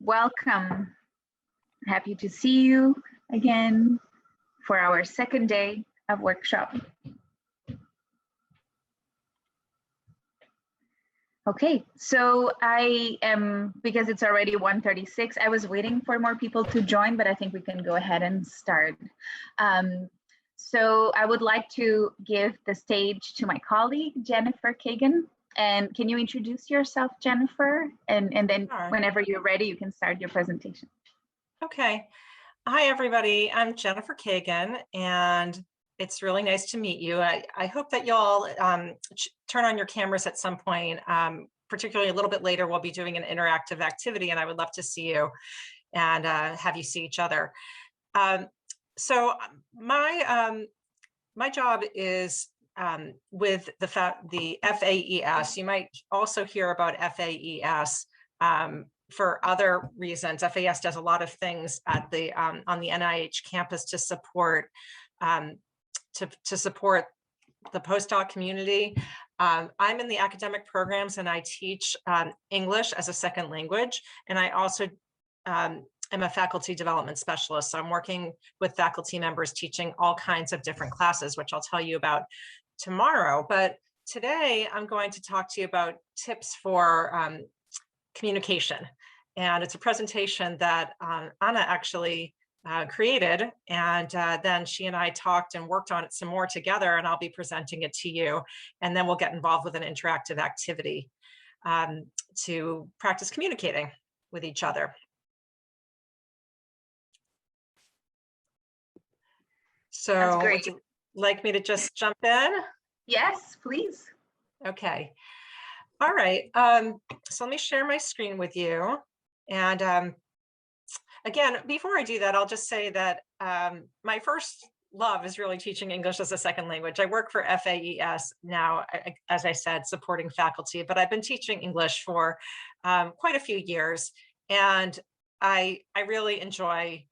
Welcome. Happy to see you again for our second day of workshop. Okay, so I am, because it's already 1:36, I was waiting for more people to join, but I think we can go ahead and start. So I would like to give the stage to my colleague, Jennifer Kagan. And can you introduce yourself, Jennifer? And then whenever you're ready, you can start your presentation. Okay. Hi, everybody. I'm Jennifer Kagan, and it's really nice to meet you. I hope that y'all turn on your cameras at some point, particularly a little bit later. We'll be doing an interactive activity, and I would love to see you and have you see each other. So my job is with the FAES. You might also hear about FAES for other reasons. FAES does a lot of things at the on the NIH campus to support support the postdoc community. I'm in the academic programs, and I teach English as a second language, and I also I'm a faculty development specialist. So I'm working with faculty members teaching all kinds of different classes, which I'll tell you about tomorrow. But today I'm going to talk to you about tips for communication. And it's a presentation that Anna actually created. And then she and I talked and worked on it some more together, and I'll be presenting it to you. And then we'll get involved with an interactive activity to practice communicating with each other. So would you like me to just jump in? Yes, please. Okay. All right. So let me share my screen with you. And again, before I do that, I'll just say that my first love is really teaching English as a second language. I work for FAES now, as I said, supporting faculty, but I've been teaching English for quite a few years. And I really enjoy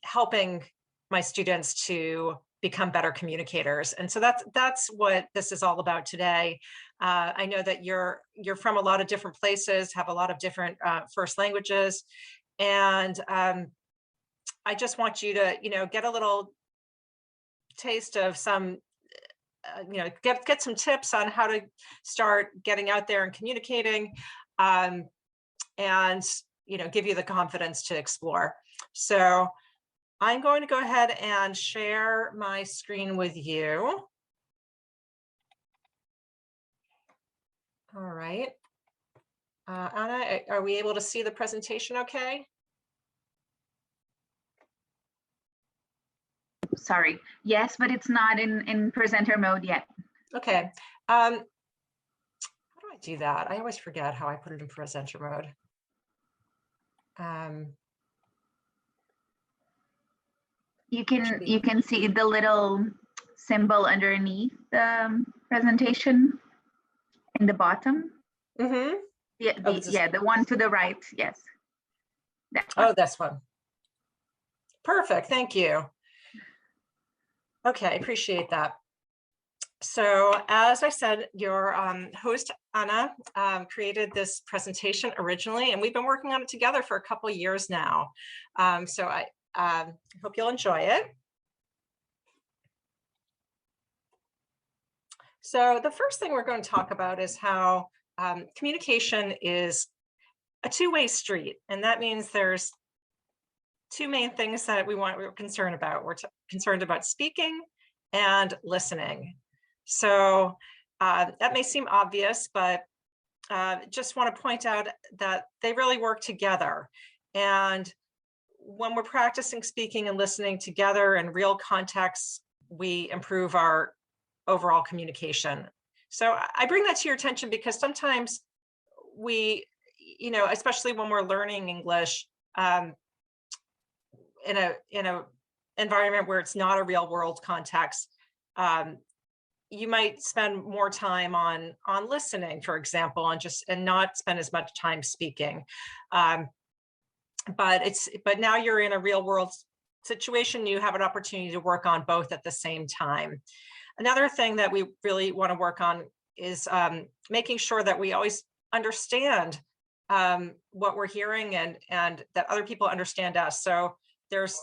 helping my students to become better communicators. And so that's what this is all about today. I know that you're from a lot of different places, have a lot of different first languages. And I just want you to, get a little taste of some, get some tips on how to start getting out there and communicating, and, give you the confidence to explore. So I'm going to go ahead and share my screen with you. All right. Anna, are we able to see the presentation okay? Sorry. Yes, but it's not in presenter mode yet. Okay. How do I do that? I always forget how I put it in presenter mode. You can see the little symbol underneath the presentation in the bottom. Mm-hmm. Yeah, the one to the right. Yes. That one. Oh, this one. Perfect. Thank you. Okay, appreciate that. So as I said, your host, Anna, created this presentation originally, and we've been working on it together for a couple of years now. So I hope you'll enjoy it. So the first thing we're going to talk about is how communication is a two-way street. And that means there's two main things that we're concerned about. We're concerned about speaking and listening. So that may seem obvious, but just want to point out that they really work together. And when we're practicing speaking and listening together in real contexts, we improve our overall communication. So I bring that to your attention because sometimes we, especially when we're learning English in a environment where it's not a real world context, you might spend more time on listening, for example, and not spend as much time speaking. But now you're in a real world situation, you have an opportunity to work on both at the same time. Another thing that we really want to work on is making sure that we always understand what we're hearing and that other people understand us. So there's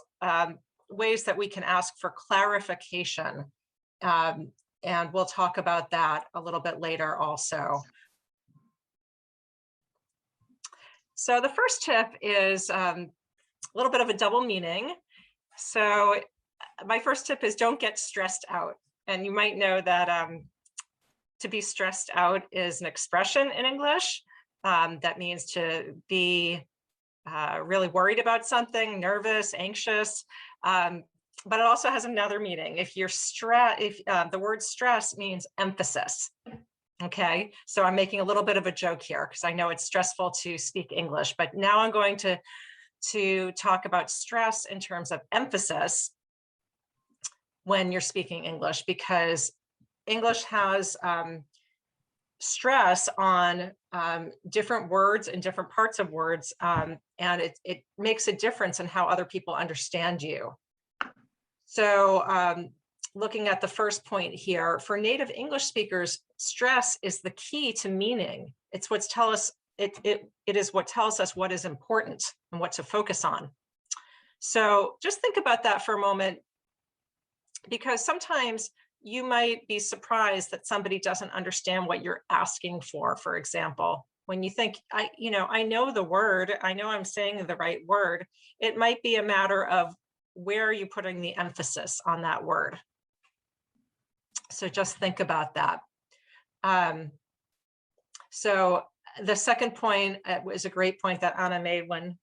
ways that we can ask for clarification. And we'll talk about that a little bit later also. So the first tip is a little bit of a double meaning. So my first tip is don't get stressed out. And you might know that to be stressed out is an expression in English. That means to be really worried about something, nervous, anxious. But it also has another meaning. If you're the word stress means emphasis. Okay, so I'm making a little bit of a joke here because I know it's stressful to speak English, but now I'm going to talk about stress in terms of emphasis when you're speaking English, because English has stress on different words and different parts of words, and it makes a difference in how other people understand you. So looking at the first point here, for native English speakers, stress is the key to meaning. It's what is what tells us what is important and what to focus on. So just think about that for a moment, because sometimes you might be surprised that somebody doesn't understand what you're asking for example. When you think, I know the word, I know I'm saying the right word, it might be a matter of where are you putting the emphasis on that word. So just think about that. So the second point was a great point that Anna made when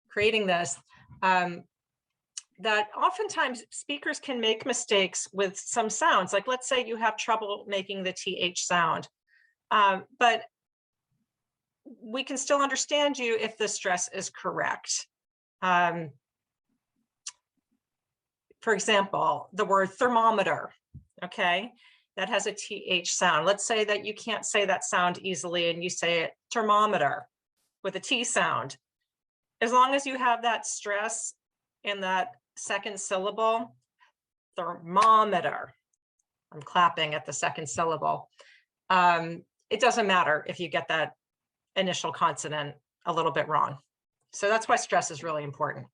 creating this, that oftentimes speakers can make mistakes with some sounds. Like let's say you have trouble making the TH sound, but we can still understand you if the stress is correct. For example, the word thermometer, okay? That has a TH sound. Let's say that you can't say that sound easily and you say it thermometer with a T sound. As long as you have that stress in that second syllable, thermometer, I'm clapping at the second syllable. It doesn't matter if you get that initial consonant a little bit wrong. So that's why stress is really important.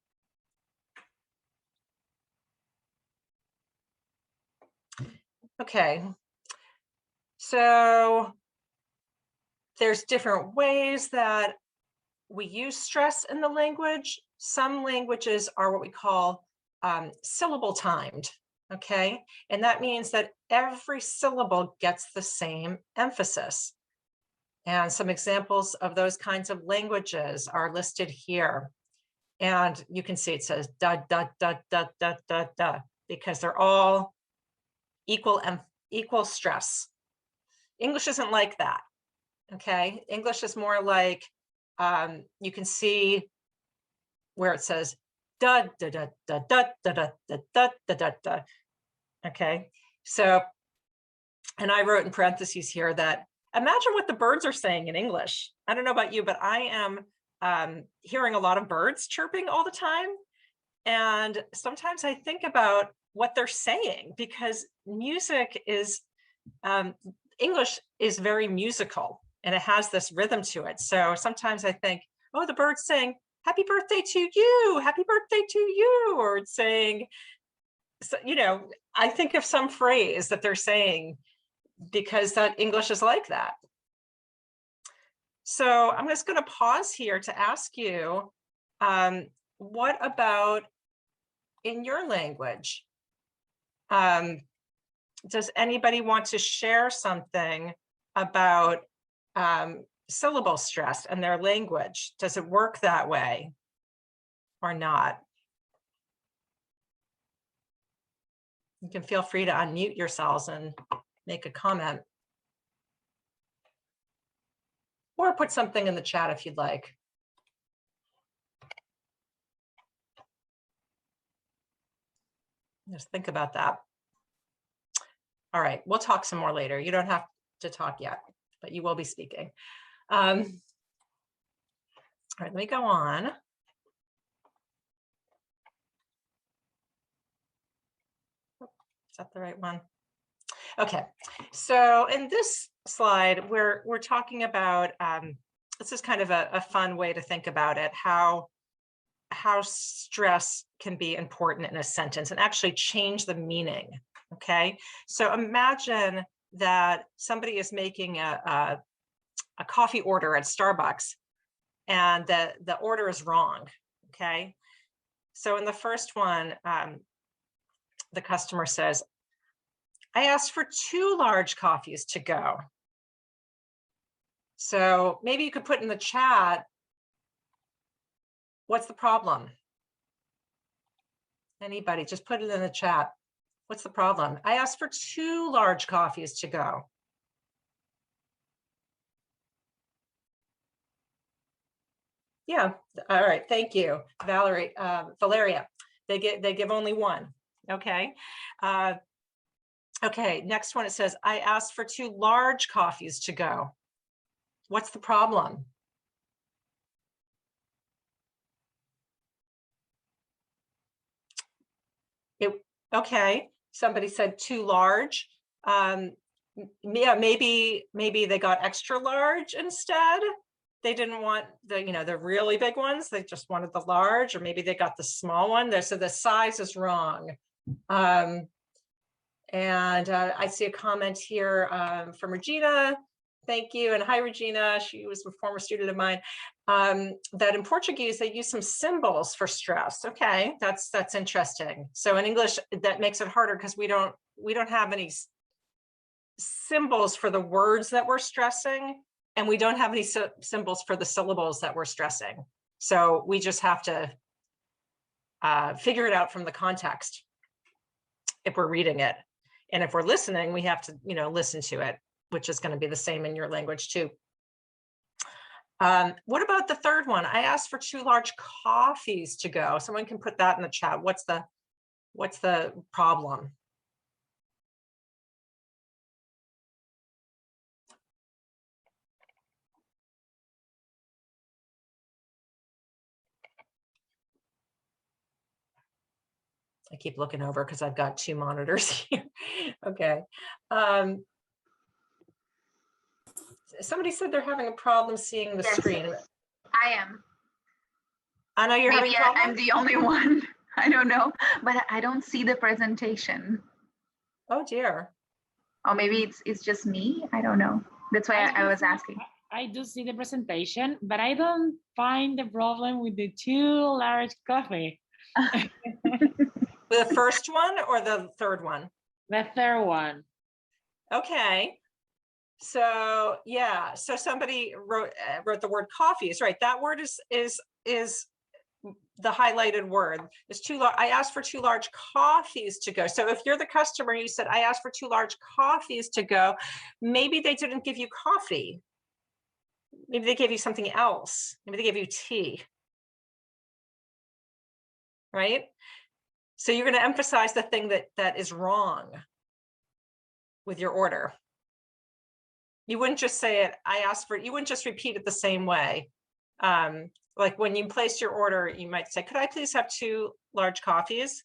Okay, so there's different ways that we use stress in the language. Some languages are what we call syllable timed, okay? And that means that every syllable gets the same emphasis. And some examples of those kinds of languages are listed here. And you can see it says da, da, da, da, da, da, da, because they're all equal stress. English isn't like that, okay? English is more like, you can see where it says da, da, da, da, da, da, da, da, da, da, da, da, okay? So, and I wrote in parentheses here that imagine what the birds are saying in English. I don't know about you, but I am hearing a lot of birds chirping all the time. And sometimes I think about what they're saying, because music is, English is very musical and it has this rhythm to it. So sometimes I think, oh, the bird's saying, happy birthday to you, happy birthday to you, or it's saying, so, I think of some phrase that they're saying because that English is like that. So I'm just going to pause here to ask you, what about in your language? Does anybody want to share something about syllable stress in their language? Does it work that way or not? You can feel free to unmute yourselves and make a comment. Or put something in the chat if you'd like. Just think about that. All right, we'll talk some more later. You don't have to talk yet, but you will be speaking. All right, let me go on. Is that the right one? Okay, so in this slide, we're talking about this is kind of a fun way to think about it, how stress can be important in a sentence and actually change the meaning. Okay, so imagine that somebody is making a coffee order at Starbucks and the order is wrong. Okay, so in the first one, the customer says, I asked for 2 large coffees to go. So maybe you could put in the chat, what's the problem? Anybody, just put it in the chat. What's the problem? I asked for 2 large coffees to go. Yeah, all right, thank you, Valerie, Valeria. They give only 1. Okay. Okay, next one, it says, I asked for 2 large coffees to go. What's the problem? Okay, somebody said 2 large. Yeah, maybe they got extra large instead. They didn't want the really big ones. They just wanted the large, or maybe they got the small one there. So the size is wrong. And I see a comment here from Regina. Thank you. And hi, Regina. She was a former student of mine. That in Portuguese, they use some symbols for stress. Okay, that's interesting. So in English, that makes it harder because we don't have any symbols for the words that we're stressing, and we don't have any symbols for the syllables that we're stressing. So we just have to figure it out from the context if we're reading it. And if we're listening, we have to, listen to it, which is going to be the same in your language too. What about the third one? I asked for 2 large coffees to go. Someone can put that in the chat. What's the problem? I keep looking over because I've got 2 monitors here. Okay. Somebody said they're having a problem seeing the screen. I am. I know you're having problems. I'm the only one. I don't know, but I don't see the presentation. Oh dear. Or maybe it's just me. I don't know. That's why I was asking. I do see the presentation, but I don't find the problem with the 2 large coffee. The first one or the third one? The third one. Okay. So yeah, so somebody wrote the word coffees, right? That word is the highlighted word. Is 2 large. I asked for 2 large coffees to go. So if you're the customer, you said I asked for 2 large coffees to go. Maybe they didn't give you coffee. Maybe they gave you something else. Maybe they gave you tea. Right? So you're going to emphasize the thing that is wrong with your order. You wouldn't just say it, I asked for it. You wouldn't just repeat it the same way. Like when you place your order, you might say, could I please have 2 large coffees?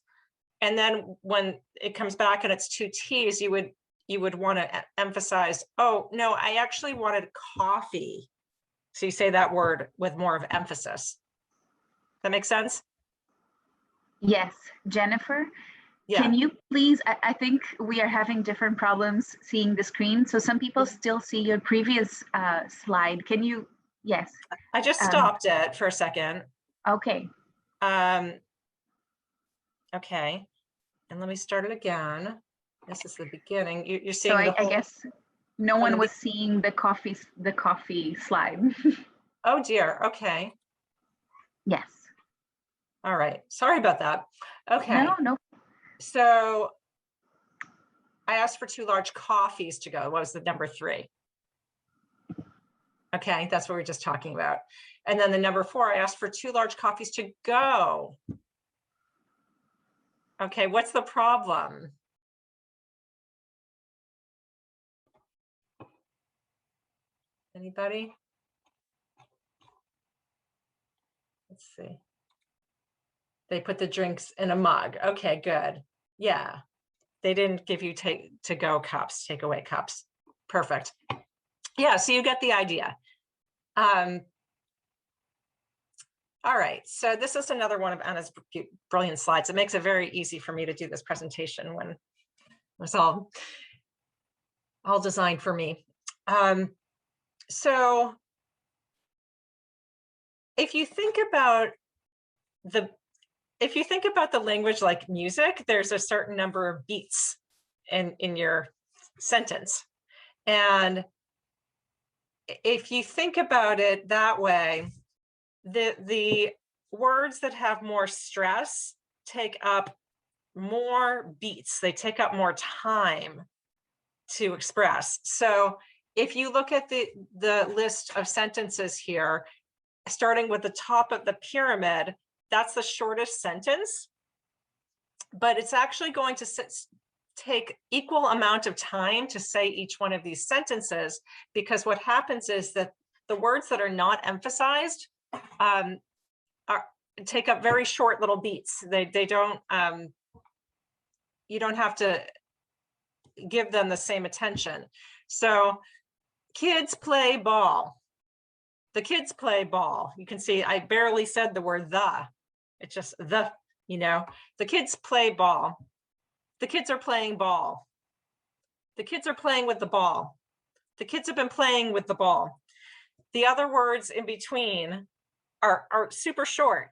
And then when it comes back and it's 2 teas, you would want to emphasize, oh, no, I actually wanted coffee. So you say that word with more of emphasis. That makes sense? Yes, Jennifer. Yeah. Can you please, I think we are having different problems seeing the screen. So some people still see your previous slide. Can you, yes. I just stopped it for a second. Okay. Okay. And let me start it again. This is the beginning. You're seeing So the whole, I guess no one was seeing the coffee slide. Oh dear. Okay. Yes. All right. Sorry about that. Okay. No. So I asked for 2 large coffees to go. What was the number 3? Okay, that's what we were just talking about. And then the number 4, I asked for 2 large coffees to go. Okay, what's the problem? Anybody? Let's see. They put the drinks in a mug. Okay, good. Yeah. They didn't give you to-go cups, takeaway cups. Perfect. Yeah, so you get the idea. All right, so this is another one of Anna's brilliant slides. It makes it very easy for me to do this presentation when it's all designed for me. So if you think about the language like music, there's a certain number of beats in your sentence. And if you think about it that way, the words that have more stress take up more beats, they take up more time to express. So if you look at the list of sentences here, starting with the top of the pyramid, that's the shortest sentence, but it's actually going to take equal amount of time to say each one of these sentences, because what happens is that the words that are not emphasized take up very short little beats. They don't, you don't have to give them the same attention. So kids play ball. The kids play ball. You can see I barely said the word the. It's just the, you know. The kids play ball. The kids are playing ball. The kids are playing with the ball. The kids have been playing with the ball. The other words in between are super short.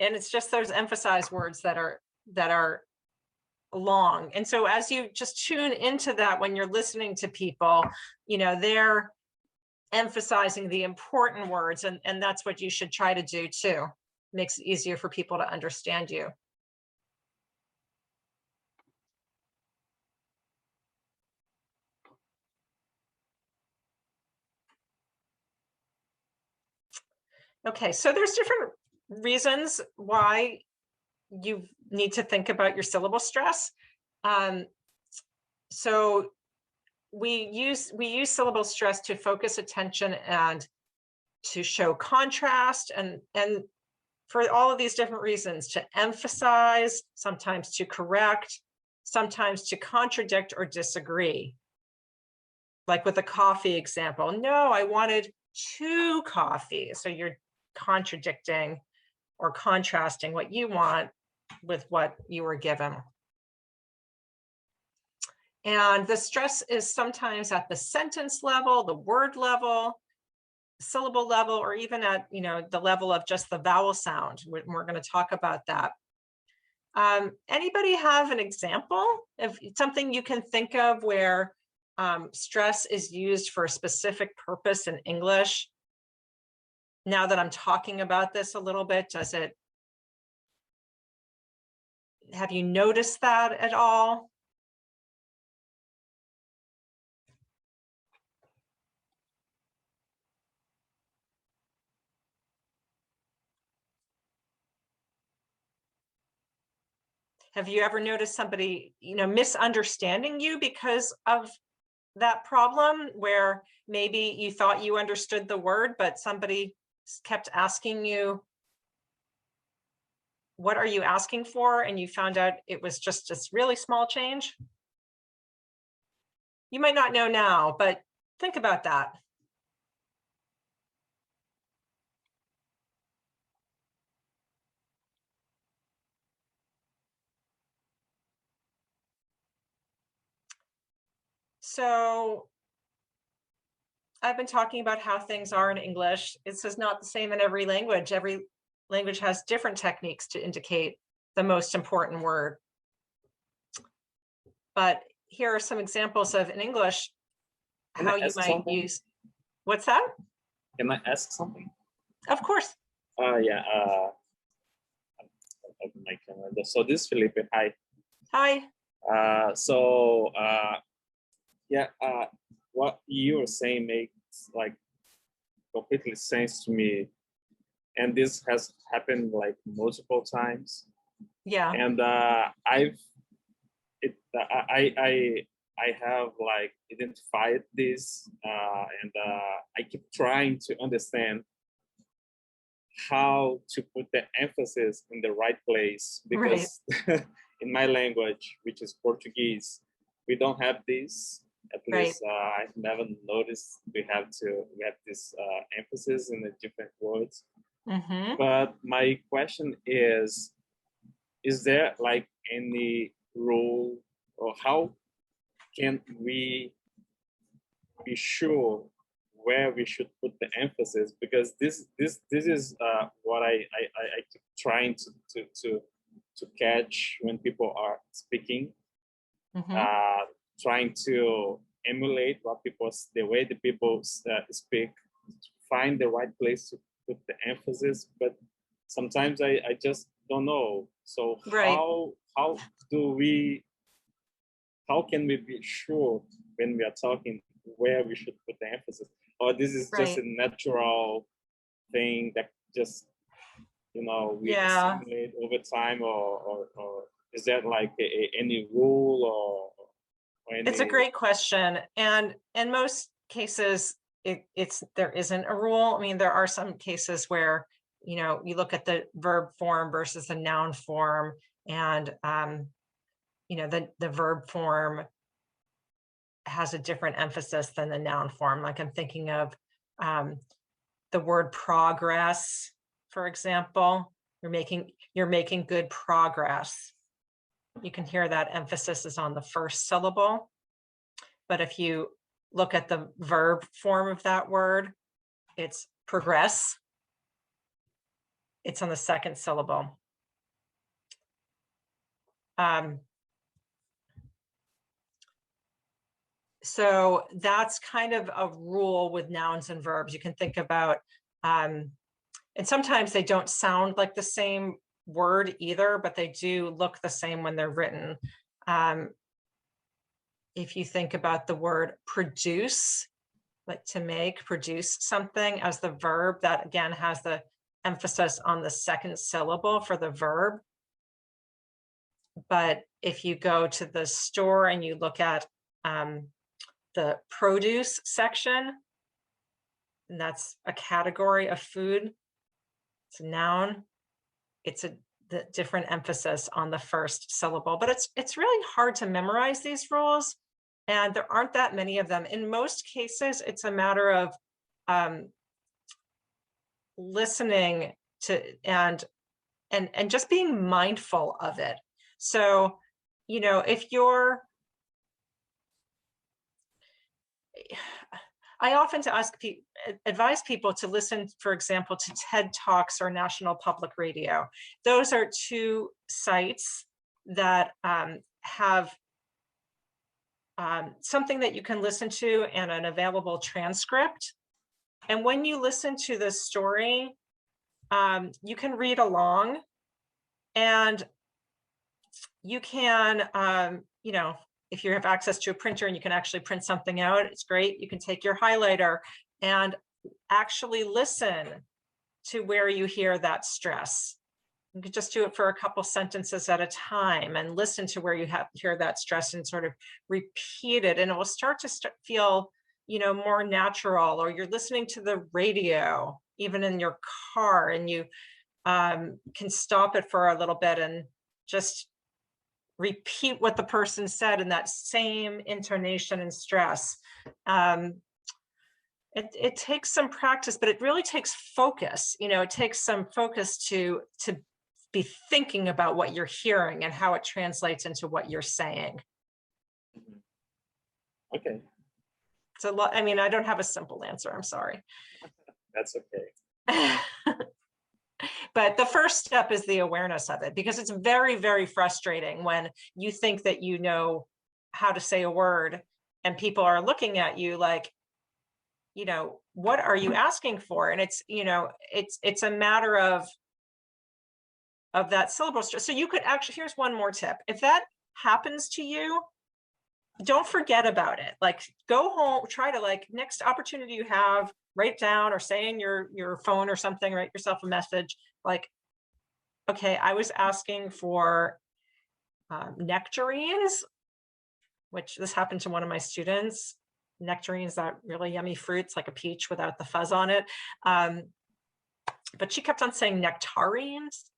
And it's just those emphasized words that are long. And so as you just tune into that when you're listening to people, you know, they're emphasizing the important words, and that's what you should try to do too. Makes it easier for people to understand you. Okay, so there's different reasons why you need to think about your syllable stress. So we use syllable stress to focus attention and to show contrast, and for all of these different reasons, to emphasize, sometimes to correct, sometimes to contradict or disagree. Like with the coffee example, no, I wanted 2 coffees. So you're contradicting or contrasting what you want with what you were given. And the stress is sometimes at the sentence level, the word level, syllable level, or even at, you know, the level of just the vowel sound. We're going to talk about that. Anybody have an example of something you can think of where stress is used for a specific purpose in English? Now that I'm talking about this a little bit, have you noticed that at all? Have you ever noticed somebody, you know, misunderstanding you because of that problem, where maybe you thought you understood the word, but somebody kept asking you, what are you asking for? And you found out it was just this really small change? You might not know now, but think about that. So I've been talking about how things are in English. This is not the same in every language. Every language has different techniques to indicate the most important word. But here are some examples of, in English, how you might use. What's that? Can I ask something? Of course. Yeah. Open my camera. So this is Felipe. Hi. Hi. Yeah. What you were saying makes like completely sense to me, and this has happened like multiple times. Yeah. And I have like identified this, and I keep trying to understand how to put the emphasis in the right place, because right. In my language, which is Portuguese, we don't have this At Right. least I've never noticed we have this emphasis in the different words. Mm-hmm. But my question is there like any rule, or how can we be sure where we should put the emphasis? Because this is what I keep trying to catch when people are speaking, Mm-hmm. trying to emulate the way the people speak, find the right place to put the emphasis. But sometimes I just don't know. So Right. how do we how can we be sure when we are talking where we should put the emphasis? Or this is just Right. a natural thing that just, we Yeah. assimilate over time, or is that like any rule or It's a any? great question. And in most cases, there isn't a rule. I mean, there are some cases where, you look at the verb form versus the noun form, and the verb form has a different emphasis than the noun form. Like I'm thinking of the word progress, for example. You're making good progress. You can hear that emphasis is on the first syllable. But if you look at the verb form of that word, it's progress. It's on the second syllable. So that's kind of a rule with nouns and verbs. You can think about, and sometimes they don't sound like the same word either, but they do look the same when they're written. If you think about the word produce, like to make, produce something as the verb, that again has the emphasis on the second syllable for the verb. But if you go to the store and you look at the produce section, and that's a category of food, it's a noun, it's the different emphasis on the first syllable. But it's really hard to memorize these rules, and there aren't that many of them. In most cases, it's a matter of listening to and just being mindful of it. So, if you're, I often advise people to listen, for example, to TED Talks or National Public Radio. Those are two sites that have something that you can listen to and an available transcript. And when you listen to the story, you can read along, and you can, if you have access to a printer and you can actually print something out, it's great. You can take your highlighter and actually listen to where you hear that stress. You could just do it for a couple sentences at a time and listen to where you hear that stress and sort of repeat it. And it will start to feel, more natural. Or you're listening to the radio, even in your car, and you can stop it for a little bit and just repeat what the person said in that same intonation and stress. It takes some practice, but it really takes focus. It takes some focus to be thinking about what you're hearing and how it translates into what you're saying. Okay. It's a lot. I mean, I don't have a simple answer. I'm sorry. That's okay. But the first step is the awareness of it, because it's very, very frustrating when you think that you know how to say a word and people are looking at you like, what are you asking for? And it's, it's a matter of that syllable stress. So you could actually, here's one more tip. If that happens to you, don't forget about it. Like, go home, try to, like, next opportunity you have, write down or say in your phone or something, write yourself a message like, okay, I was asking for nectarines, which this happened to one of my students. Nectarines, that really yummy fruits, like a peach without the fuzz on it. But she kept on saying nectarines,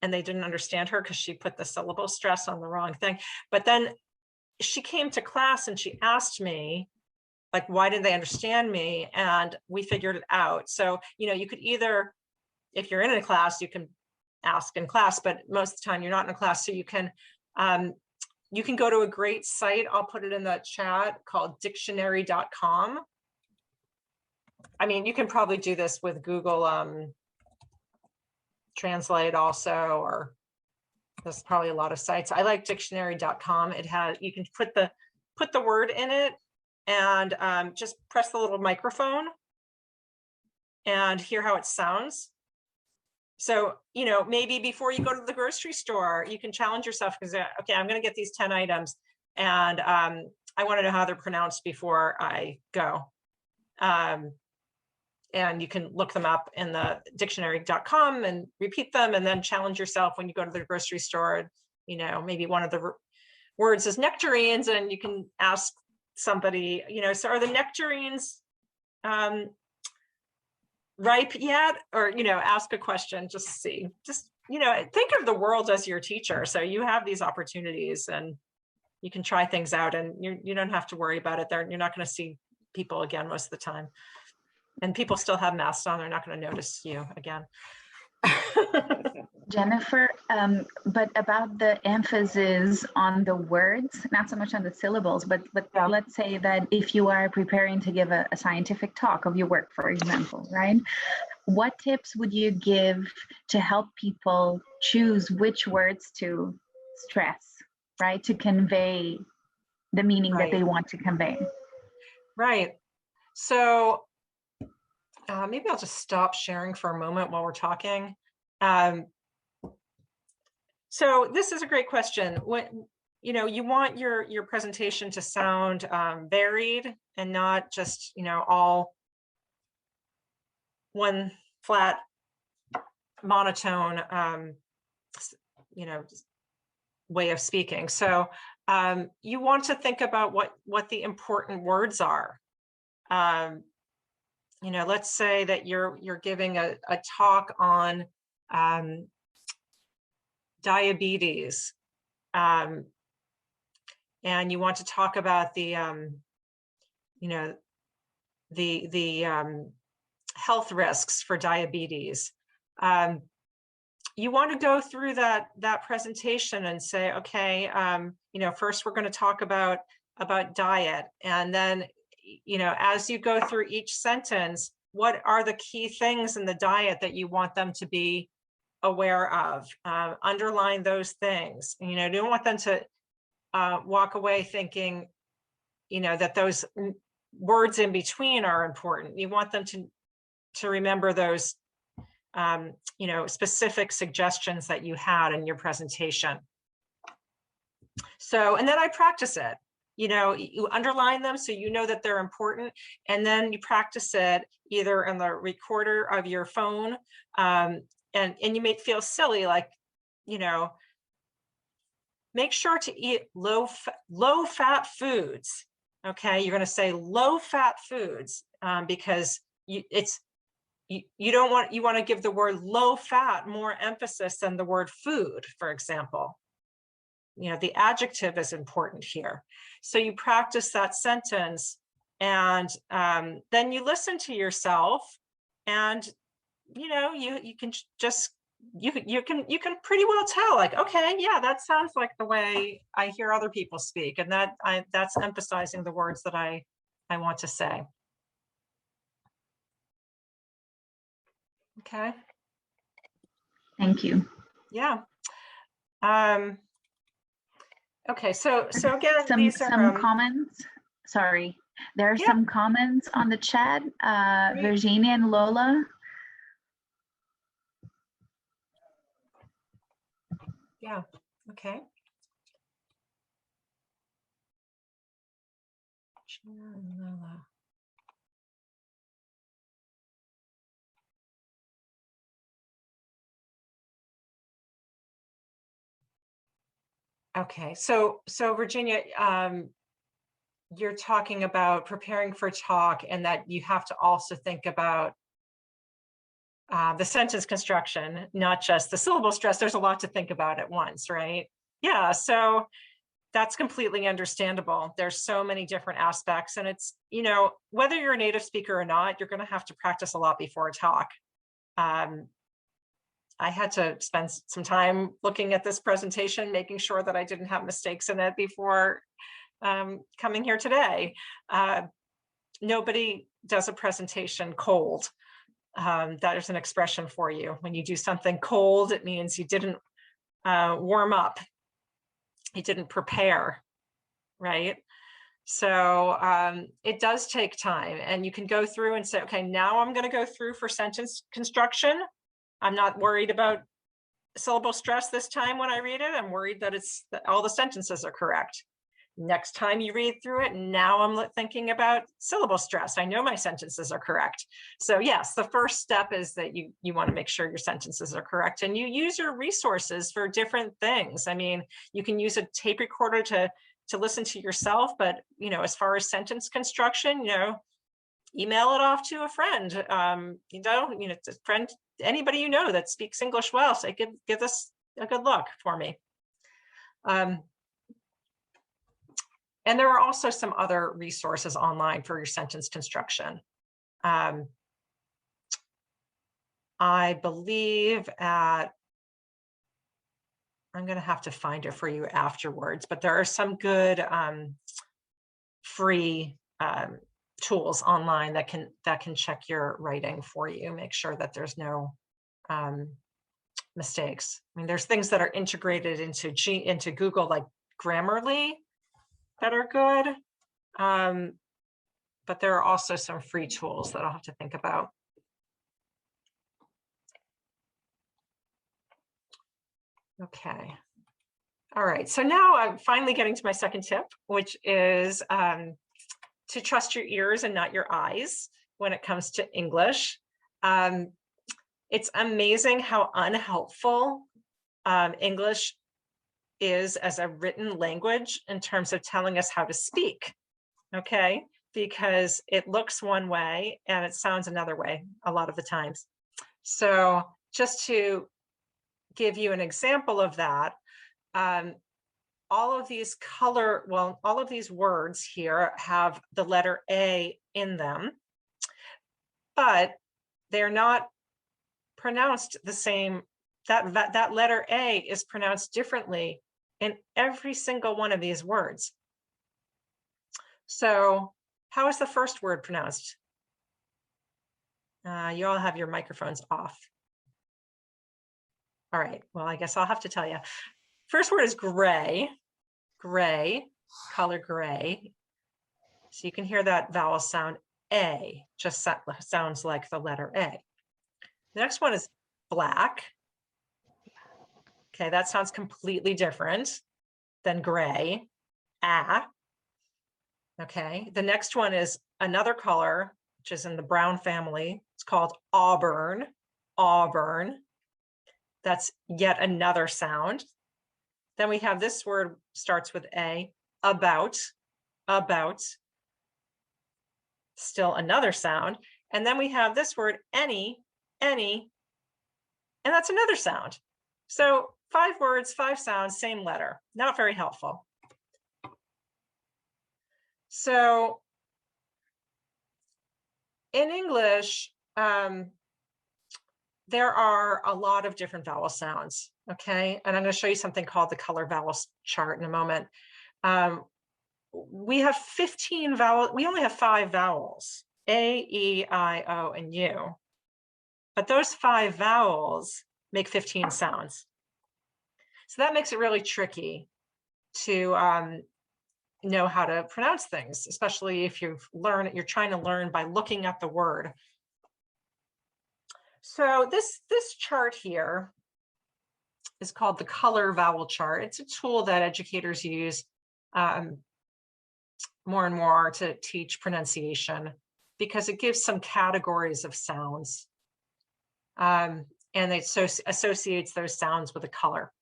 and they didn't understand her because she put the syllable stress on the wrong thing. But then she came to class and she asked me, like, why didn't they understand me? And we figured it out. So, you could either, if you're in a class, you can ask in class, but most of the time you're not in a class. So you can go to a great site. I'll put it in the chat, called dictionary.com. I mean, you can probably do this with Google Translate also, or there's probably a lot of sites. I like dictionary.com. You can put the word in it and just press the little microphone and hear how it sounds. So, maybe before you go to the grocery store, you can challenge yourself, because, okay, I'm going to get these 10 items and I want to know how they're pronounced before I go. And you can look them up in the dictionary.com and repeat them, and then challenge yourself when you go to the grocery store. Maybe one of the words is nectarines, and you can ask somebody, so are the nectarines ripe yet? Or, ask a question, just see, think of the world as your teacher. So you have these opportunities and you can try things out, and you don't have to worry about it. You're not going to see people again most of the time. And people still have masks on. They're not going to notice you again. Jennifer, but about the emphasis on the words, not so much on the syllables, but Yeah. Let's say that if you are preparing to give a scientific talk of your work, for example, right? What tips would you give to help people choose which words to stress, right? To convey the meaning that they want to convey. Right. So maybe I'll just stop sharing for a moment while we're talking. So this is a great question. When you want your presentation to sound varied and not just all one flat monotone way of speaking. So you want to think about what the important words are. Let's say that you're giving a talk on diabetes, and you want to talk about the health risks for diabetes. You want to go through that presentation and say, okay, first we're going to talk about diet, and then as you go through each sentence, what are the key things in the diet that you want them to be aware of? Underline those things. You don't want them to walk away thinking, that those words in between are important. You want them to remember those, specific suggestions that you had in your presentation. So, and then I practice it. You underline them so that they're important, and then you practice it either in the recorder of your phone, and you may feel silly, like, make sure to eat low fat foods. Okay, you're going to say low fat foods because you want to give the word low fat more emphasis than the word food, for example. The adjective is important here. So you practice that sentence, and then you listen to yourself, and you can just you can pretty well tell, like, okay, yeah, that sounds like the way I hear other people speak, and that's emphasizing the words that I want to say. Okay. Thank you. Yeah. Okay, so again, some comments. Sorry, there are some comments on the chat. Virginia and Lola. Yeah. Okay. Lola. Okay, so Virginia, you're talking about preparing for talk, and that you have to also think about the sentence construction, not just the syllable stress. There's a lot to think about at once, right? Yeah, so that's completely understandable. There's so many different aspects, and it's, you know, whether you're a native speaker or not, you're going to have to practice a lot before a talk. I had to spend some time looking at this presentation, making sure that I didn't have mistakes in it before coming here today. Nobody does a presentation cold. That is an expression for you. When you do something cold, it means you didn't warm up. You didn't prepare, right? So it does take time, and you can go through and say, okay, now I'm going to go through for sentence construction. I'm not worried about syllable stress this time when I read it. I'm worried that all the sentences are correct. Next time you read through it, now I'm thinking about syllable stress. I know my sentences are correct. So yes, the first step is that you want to make sure your sentences are correct, and you use your resources for different things. I mean, you can use a tape recorder to listen to yourself, but you know, as far as sentence construction, you know, email it off to a friend, you know, a friend, anybody you know that speaks English well, say, give this a good look for me. And there are also some other resources online for your sentence construction. I believe I'm going to have to find it for you afterwards, but there are some good free tools online that can check your writing for you, make sure that there's no mistakes. I mean, there's things that are integrated into Google, like Grammarly, that are good. But there are also some free tools that I'll have to think about. Okay. All right. So now I'm finally getting to my second tip, which is to trust your ears and not your eyes when it comes to English. It's amazing how unhelpful English is as a written language in terms of telling us how to speak, okay? Because it looks one way and it sounds another way a lot of the times. So just to give you an example of that, all of these words here have the letter A in them, but they're not pronounced the same. That letter A is pronounced differently in every single one of these words. So how is the first word pronounced? You all have your microphones off. All right, well, I guess I'll have to tell you. First word is gray, color gray. So you can hear that vowel sound A, just sounds like the letter A. The next one is black. Okay, that sounds completely different than gray. Okay, the next one is another color, which is in the brown family. It's called auburn. That's yet another sound. Then we have this word starts with A, about. Still another sound. And then we have this word any, and that's another sound. So 5 words, 5 sounds, same letter. Not very helpful. So in English, there are a lot of different vowel sounds, okay? And I'm going to show you something called the color vowels chart in a moment. We have 15 vowels. We only have 5 vowels, A, E, I, O, and U. But those 5 vowels make 15 sounds. So that makes it really tricky to know how to pronounce things, especially if you're trying to learn by looking at the word. So this chart here is called the color vowel chart. It's a tool that educators use more and more to teach pronunciation because it gives some categories of sounds. And it associates those sounds with a color.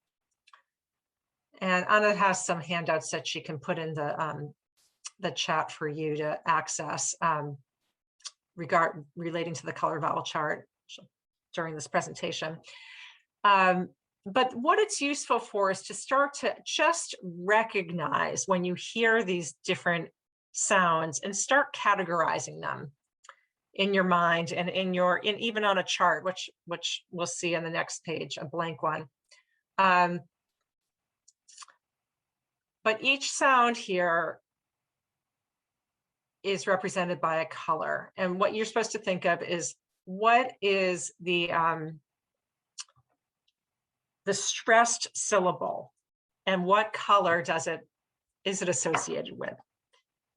And Anna has some handouts that she can put in the chat for you to access relating to the color vowel chart during this presentation. But what it's useful for is to start to just recognize when you hear these different sounds and start categorizing them in your mind and even on a chart, which we'll see on the next page, a blank one. But each sound here is represented by a color. And what you're supposed to think of is, what is the stressed syllable and what color is it associated with?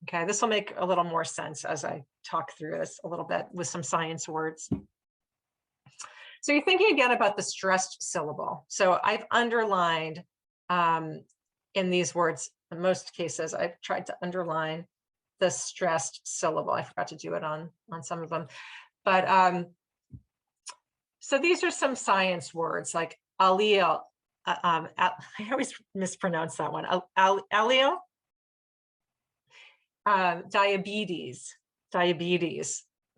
Okay, this will make a little more sense as I talk through this a little bit with some science words. So you're thinking again about the stressed syllable. So I've underlined in these words, in most cases, I've tried to underline the stressed syllable. I forgot to do it on some of them. But so these are some science words like allele. I always mispronounce that one. Allele. Diabetes.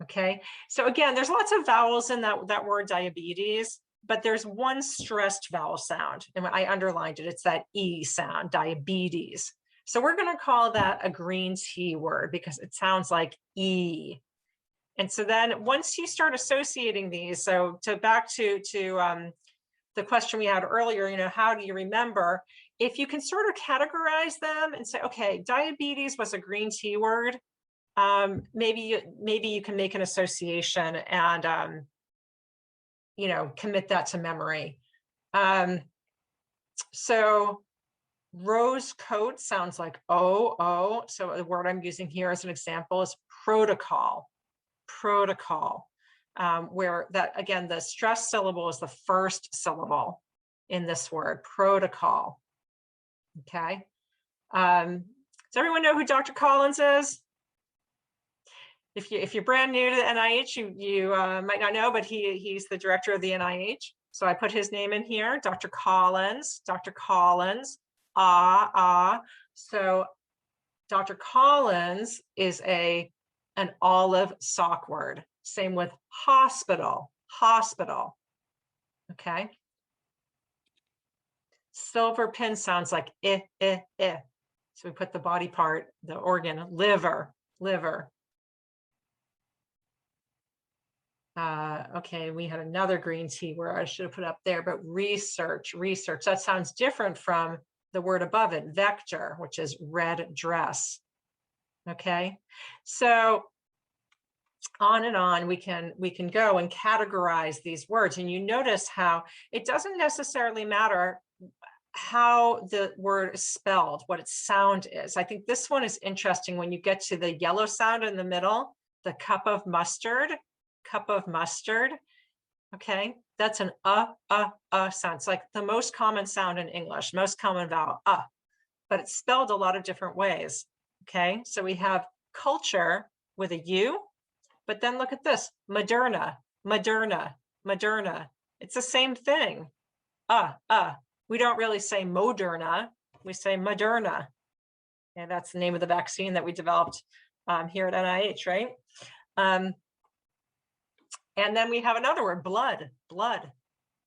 Okay, so again, there's lots of vowels in that word diabetes, but there's one stressed vowel sound, and I underlined it. It's that E sound, diabetes. So we're going to call that a green tea word because it sounds like E. And so then once you start associating these, so back to the question we had earlier, how do you remember? If you can sort of categorize them and say, okay, diabetes was a green tea word, maybe you can make an association and commit that to memory. So rose coat sounds like oh. So the word I'm using here as an example is protocol. Where that, again, the stressed syllable is the first syllable in this word, protocol. Okay. Does everyone know who Dr. Collins is? If you're brand new to the NIH, you might not know, but he's the director of the NIH. So I put his name in here, Dr. Collins. So Dr. Collins is an olive sock word. Same with hospital. Okay. Silver pin sounds like eh. So we put the body part, the organ, liver. Okay, we had another green tea where I should have put up there, but research. That sounds different from the word above it, vector, which is red dress. Okay, so on and on we can go and categorize these words, and you notice how it doesn't necessarily matter how the word is spelled, what its sound is. I think this one is interesting when you get to the yellow sound in the middle, the cup of mustard. Okay, that's an sound. It's like the most common sound in English, most common vowel, but it's spelled a lot of different ways. Okay, so we have culture with a U, but then look at this, Moderna. It's the same thing. We don't really say Moderna, we say Moderna. And that's the name of the vaccine that we developed here at NIH, right? And then we have another word, blood.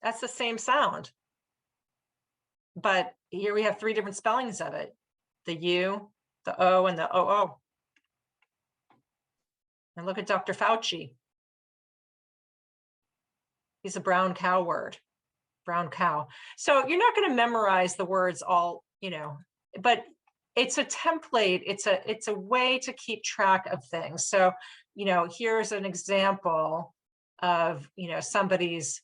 That's the same sound. But here we have 3 different spellings of it. The U, the O, and the OO. And look at Dr. Fauci. He's a brown cow word, brown cow. So you're not going to memorize the words all, but it's a template. It's a way to keep track of things. So, here's an example of, somebody's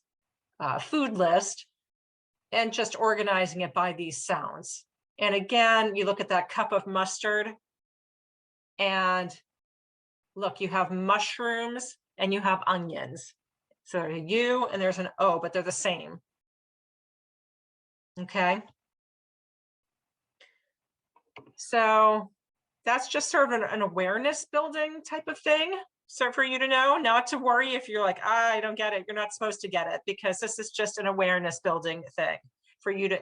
food list and just organizing it by these sounds. And again, you look at that cup of mustard and look, you have mushrooms and you have onions. So there's a U and there's an O, but they're the same. Okay. So that's just sort of an awareness building type of thing. So for you to know, not to worry if you're like, I don't get it. You're not supposed to get it, because this is just an awareness building thing for you to,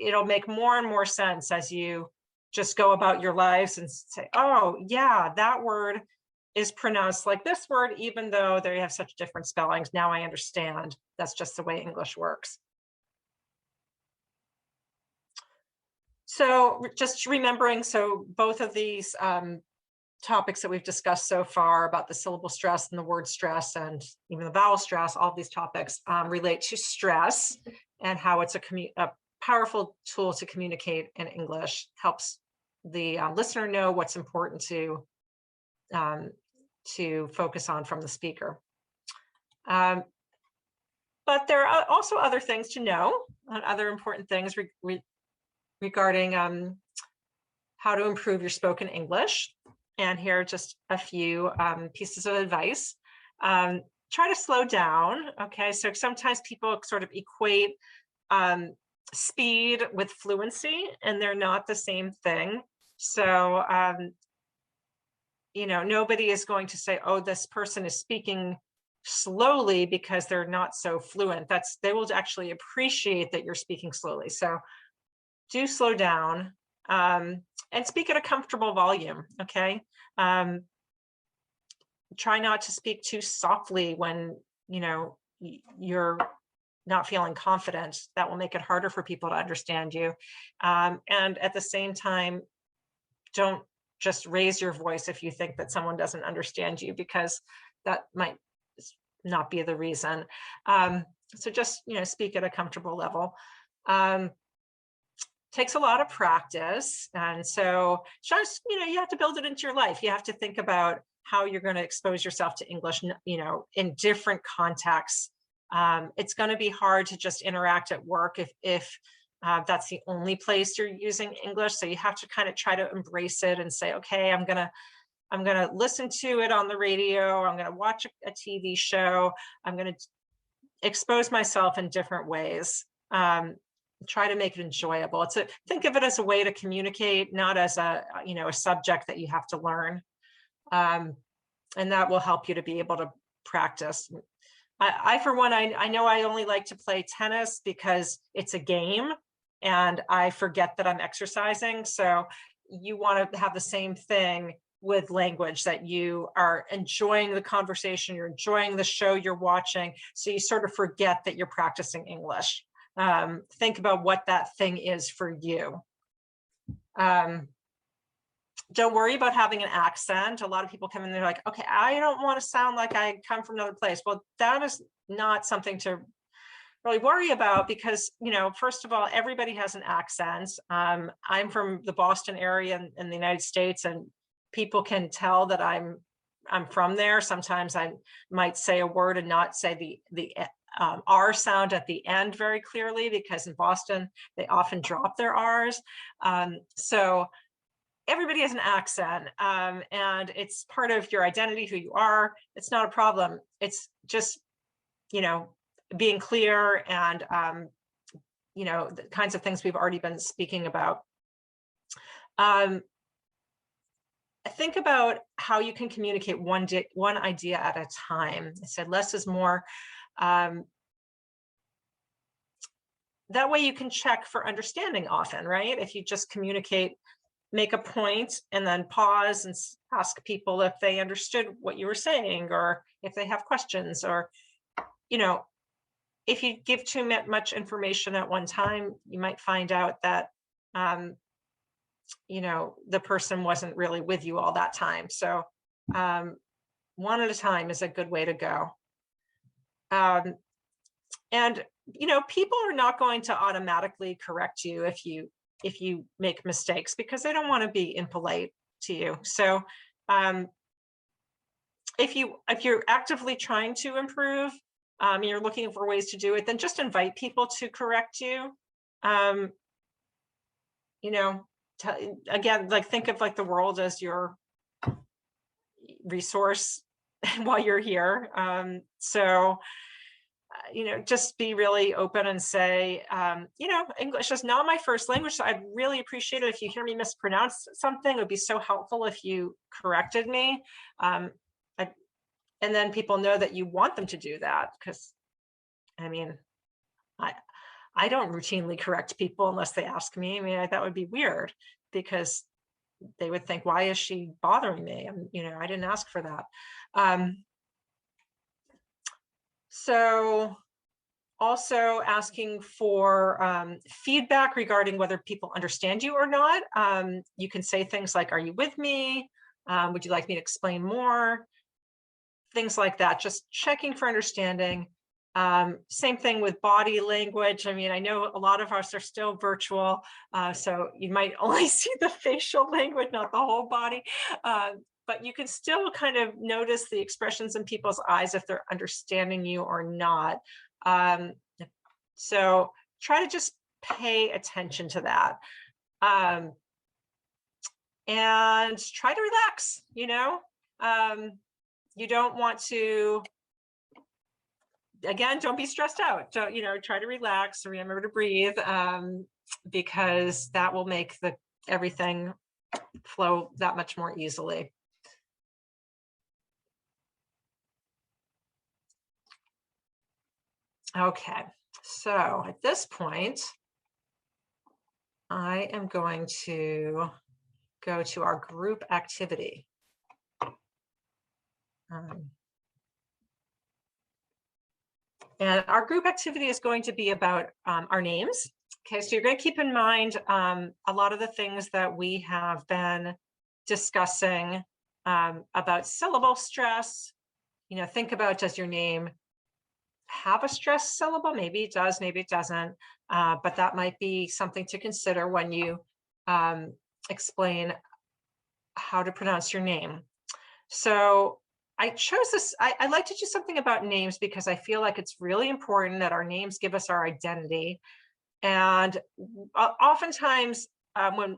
it'll make more and more sense as you just go about your lives and say, oh yeah, that word is pronounced like this word, even though they have such different spellings. Now I understand. That's just the way English works. So just remembering, so both of these topics that we've discussed so far about the syllable stress and the word stress and even the vowel stress, all of these topics relate to stress and how it's a powerful tool to communicate in English, helps the listener know what's important to focus on from the speaker. But there are also other things to know, other important things regarding how to improve your spoken English. And here are just a few pieces of advice. Try to slow down, okay? So sometimes people sort of equate speed with fluency, and they're not the same thing. So, you know, nobody is going to say, oh, this person is speaking slowly because they're not so fluent. They will actually appreciate that you're speaking slowly. So do slow down and speak at a comfortable volume, okay? Try not to speak too softly when, you know, you're not feeling confident. That will make it harder for people to understand you. And at the same time, don't just raise your voice if you think that someone doesn't understand you, because that might not be the reason. So just, you know, speak at a comfortable level. Takes a lot of practice. And so just, you know, you have to build it into your life. You have to think about how you're going to expose yourself to English, you know, in different contexts. It's going to be hard to just interact at work if that's the only place you're using English. So you have to kind of try to embrace it and say, okay, I'm gonna listen to it on the radio. I'm gonna watch a TV show. I'm gonna expose myself in different ways. Try to make it enjoyable. Think of it as a way to communicate, not as a, you know, a subject that you have to learn. And that will help you to be able to practice. I for one, I know I only like to play tennis because it's a game and I forget that I'm exercising. So you want to have the same thing with language, that you are enjoying the conversation, you're enjoying the show you're watching. So you sort of forget that you're practicing English. Think about what that thing is for you. Don't worry about having an accent. A lot of people come in, they're like, okay, I don't want to sound like I come from another place. Well, that is not something to really worry about, because, you know, first of all, everybody has an accent. I'm from the Boston area in the United States, and people can tell that I'm from there. Sometimes I might say a word and not say the R sound at the end very clearly, because in Boston, they often drop their R's. So everybody has an accent, and it's part of your identity, who you are. It's not a problem. It's just, you know, being clear and, you know, the kinds of things we've already been speaking about. Think about how you can communicate one idea at a time. I said less is more. That way you can check for understanding often, right? If you just communicate, make a point and then pause and ask people if they understood what you were saying, or if they have questions, or, you know, if you give too much information at one time, you might find out that, you know, the person wasn't really with you all that time. So one at a time is a good way to go. And, you know, people are not going to automatically correct you if you make mistakes, because they don't want to be impolite to you. So if you're actively trying to improve, you're looking for ways to do it, then just invite people to correct you. You know, again, like, think of like the world as your resource while you're here. So, you know, just be really open and say, you know, English is not my first language, so I'd really appreciate it if you hear me mispronounce something. It would be so helpful if you corrected me. And then people know that you want them to do that, because, I mean, I don't routinely correct people unless they ask me. I mean, that would be weird, because they would think, why is she bothering me? And, you know, I didn't ask for that. So Also asking for feedback regarding whether people understand you or not. You can say things like, are you with me? Would you like me to explain more? Things like that, just checking for understanding. Same thing with body language. I mean, I know a lot of us are still virtual, so you might only see the facial language, not the whole body. But you can still kind of notice the expressions in people's eyes if they're understanding you or not. So try to just pay attention to that. And try to relax, you know? You don't want to, again, don't be stressed out. Don't, you know, try to relax, remember to breathe, because that will make everything flow that much more easily. Okay, so at this point, I am going to go to our group activity. And our group activity is going to be about our names. Okay, so you're going to keep in mind a lot of the things that we have been discussing about syllable stress. You know, think about, does your name have a stressed syllable? Maybe it does, maybe it doesn't, but that might be something to consider when you explain how to pronounce your name. So I chose this, I like to do something about names because I feel like it's really important that our names give us our identity. And oftentimes when,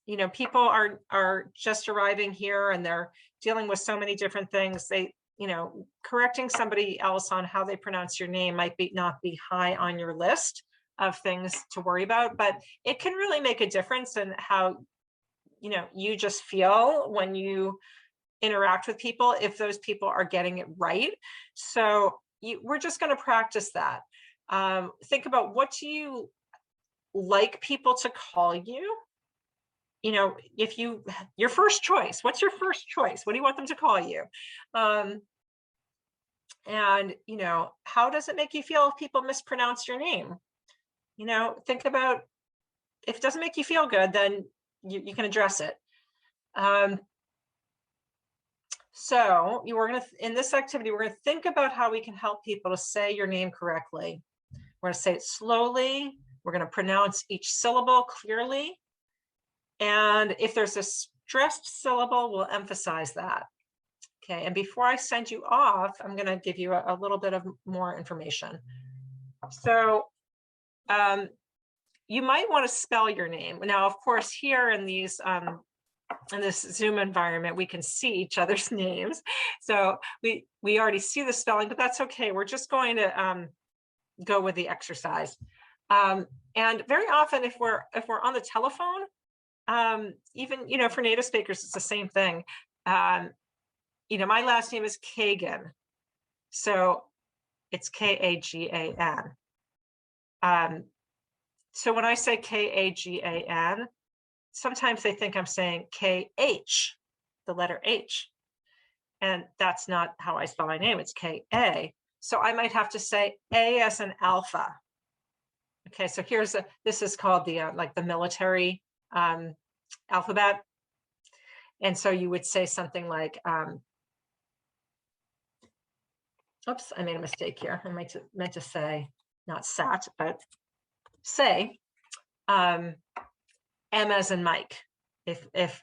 you know, people are just arriving here and they're dealing with so many different things, they, you know, correcting somebody else on how they pronounce your name might not be high on your list of things to worry about, but it can really make a difference in how, you know, you just feel when you interact with people, if those people are getting it right. So we're just going to practice that. Think about, what do you like people to call you? You know, if your first choice, what's your first choice? What do you want them to call you? And, you know, how does it make you feel if people mispronounce your name? You know, think about, if it doesn't make you feel good, then you can address it. So in this activity, we're going to think about how we can help people to say your name correctly. We're going to say it slowly. We're going to pronounce each syllable clearly. And if there's a stressed syllable, we'll emphasize that. Okay, and before I send you off, I'm going to give you a little bit of more information. So you might want to spell your name. Now, of course, here in these in this Zoom environment, we can see each other's names. So we already see the spelling, but that's okay. We're just going to go with the exercise. And very often, if we're on the telephone, even, you know, for native speakers, it's the same thing. You know, my last name is Kagan, so it's K-A-G-A-N. So when I say K-A-G-A-N, sometimes they think I'm saying K-H, the letter H. And that's not how I spell my name, it's K-A. So I might have to say A as an alpha. Okay, so this is called the like the military alphabet. And so you would say something like, oops, I made a mistake here. I meant to say, not sat, but say, M as in Mike. If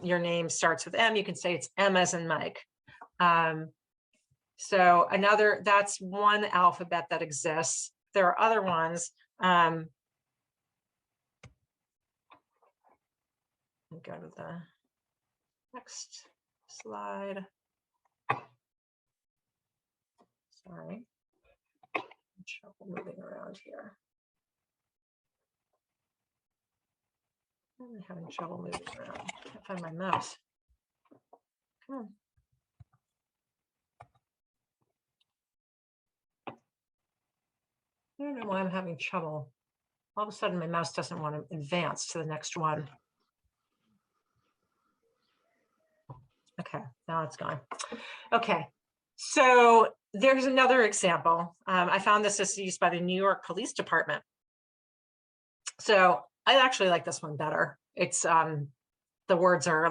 your name starts with M, you can say it's M as in Mike. So that's one alphabet that exists. There are other ones. Go to the next slide. Sorry, I'm trouble moving around here. I'm having trouble moving around. Can't find my mouse. Come on. I don't know why I'm having trouble. All of a sudden, my mouse doesn't want to advance to the next one. Okay, now it's gone. Okay, so There's another example. I found this is used by the New York Police Department. So I actually like this one better. It's the words are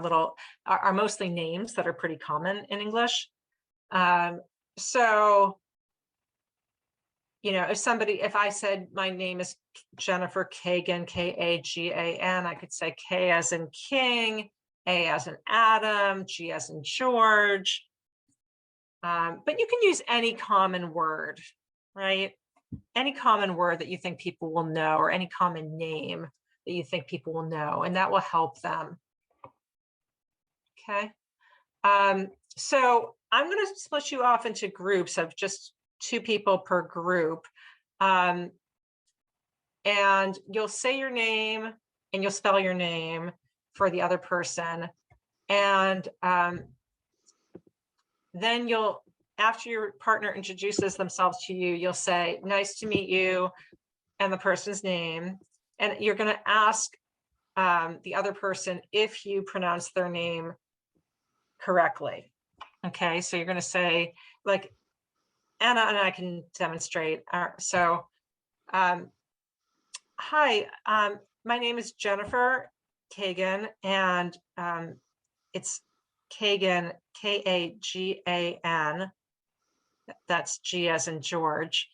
are mostly names that are pretty common in English. So, you know, if I said my name is Jennifer Kagan, Kagan, I could say K as in King, A as in Adam, G as in George. But you can use any common word, right? Any common word that you think people will know, or any common name that you think people will know, and that will help them. Okay. So I'm going to split you off into groups of just 2 people per group. And you'll say your name and you'll spell your name for the other person. And then after your partner introduces themselves to you, you'll say, nice to meet you, and the person's name. And you're going to ask the other person if you pronounce their name correctly. Okay, so you're going to say, like, Anna and I can demonstrate. So, hi, my name is Jennifer Kagan, and it's Kagan, Kagan. That's G as in George.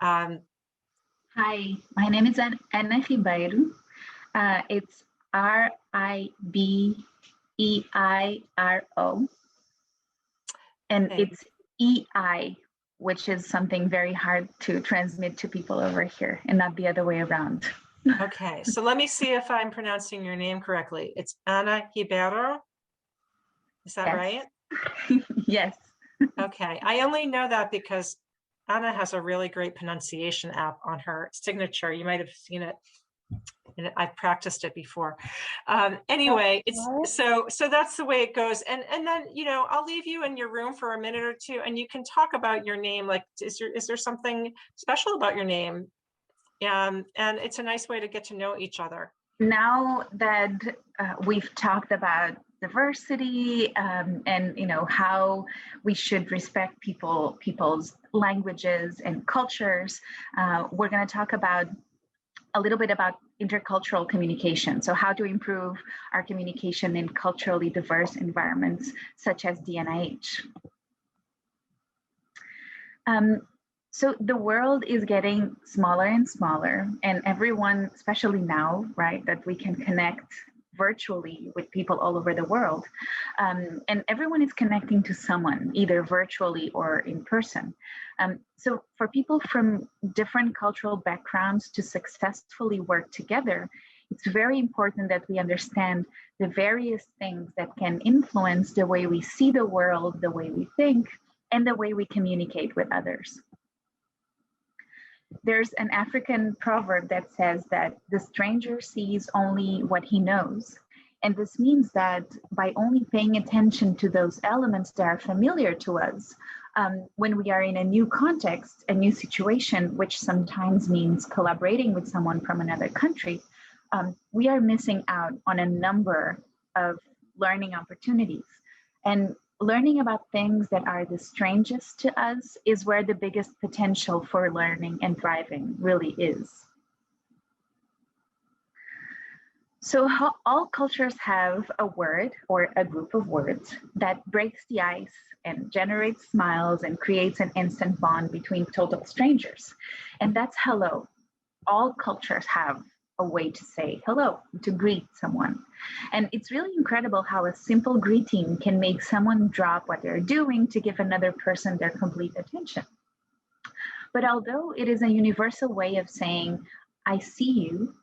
Hi, my name is Ana Ribeiro. It's Ribeiro. And Okay. it's EI, which is something very hard to transmit to people over here and not the other way around. Okay, so let me see if I'm pronouncing your name correctly. It's Ana Ribeiro. Is that Yes. right? Yes. Okay, I only know that because Anna has a really great pronunciation app on her signature. You might have seen it, and I've practiced it before. Anyway, it's so that's the way it goes. And then, you know, I'll leave you in your room for a minute or two, and you can talk about your name. Like, is there something special about your name? And it's a nice way to get to know each other. Now that we've talked about diversity and, you know, how we should respect people's languages and cultures, we're going to talk about a little bit about intercultural communication. So how to improve our communication in culturally diverse environments, such as DNIH. So the world is getting smaller and smaller, and everyone, especially now, right, that we can connect virtually with people all over the world. And everyone is connecting to someone, either virtually or in person. So for people from different cultural backgrounds to successfully work together, it's very important that we understand the various things that can influence the way we see the world, the way we think, and the way we communicate with others. There's an African proverb that says that the stranger sees only what he knows. And this means that by only paying attention to those elements that are familiar to us, when we are in a new context, a new situation, which sometimes means collaborating with someone from another country, we are missing out on a number of learning opportunities. And learning about things that are the strangest to us is where the biggest potential for learning and thriving really is. So all cultures have a word or a group of words that breaks the ice and generates smiles and creates an instant bond between total strangers. And that's hello. All cultures have a way to say hello, to greet someone. And it's really incredible how a simple greeting can make someone drop what they're doing to give another person their complete attention. But although it is a universal way of saying, I see you,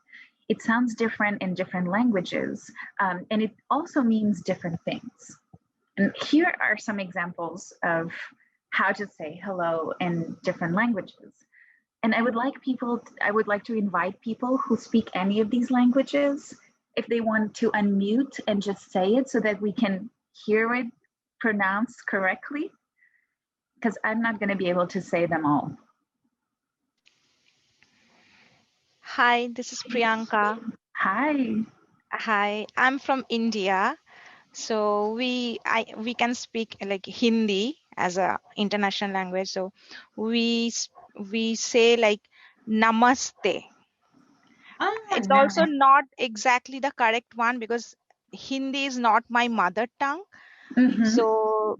it sounds different in different languages, and it also means different things. And here are some examples of how to say hello in different languages. And I would like to invite people who speak any of these languages, if they want to unmute and just say it so that we can hear it pronounced correctly, because I'm not going to be able to say them all. Hi, this is Priyanka. Hi. Hi, I'm from India. So we can speak like Hindi as a international language. So we say like namaste. It's also nice. not exactly the correct one because Hindi is not my mother tongue. Mhm. So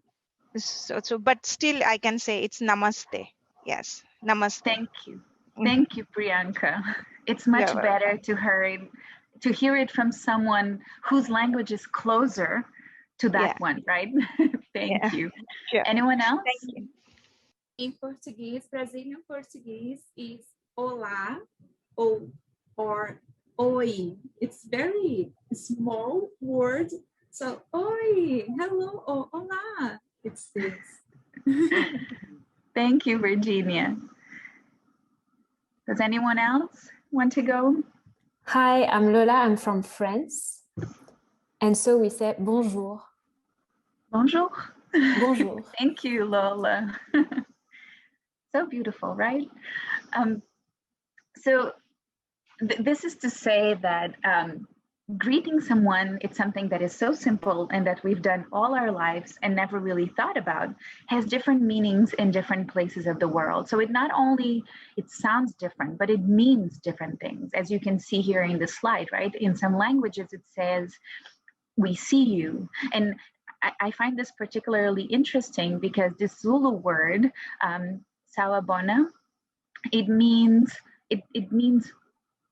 but still I can say it's namaste. Yes, namaste. Thank you. Mhm. Thank you, Priyanka. It's much You're better to hear it from someone whose language is closer to that Yeah. one, right? Thank Yeah. you. Sure. Anyone else? Thank you. Em português, Brazilian português is olá or oi. It's very small word. So oi, hello, or olá. It's this. Thank you, Virginia. Does anyone else want to go? Hi, I'm Lola. I'm from France. And so we say bonjour. Bonjour. Bonjour. Thank you, Lola. So beautiful, right? So this is to say that greeting someone, it's something that is so simple and that we've done all our lives and never really thought about, has different meanings in different places of the world. So it not only, it sounds different, but it means different things. As you can see here in the slide, right? In some languages, it says, we see you. And I find this particularly interesting because this Zulu word, sawubona, it means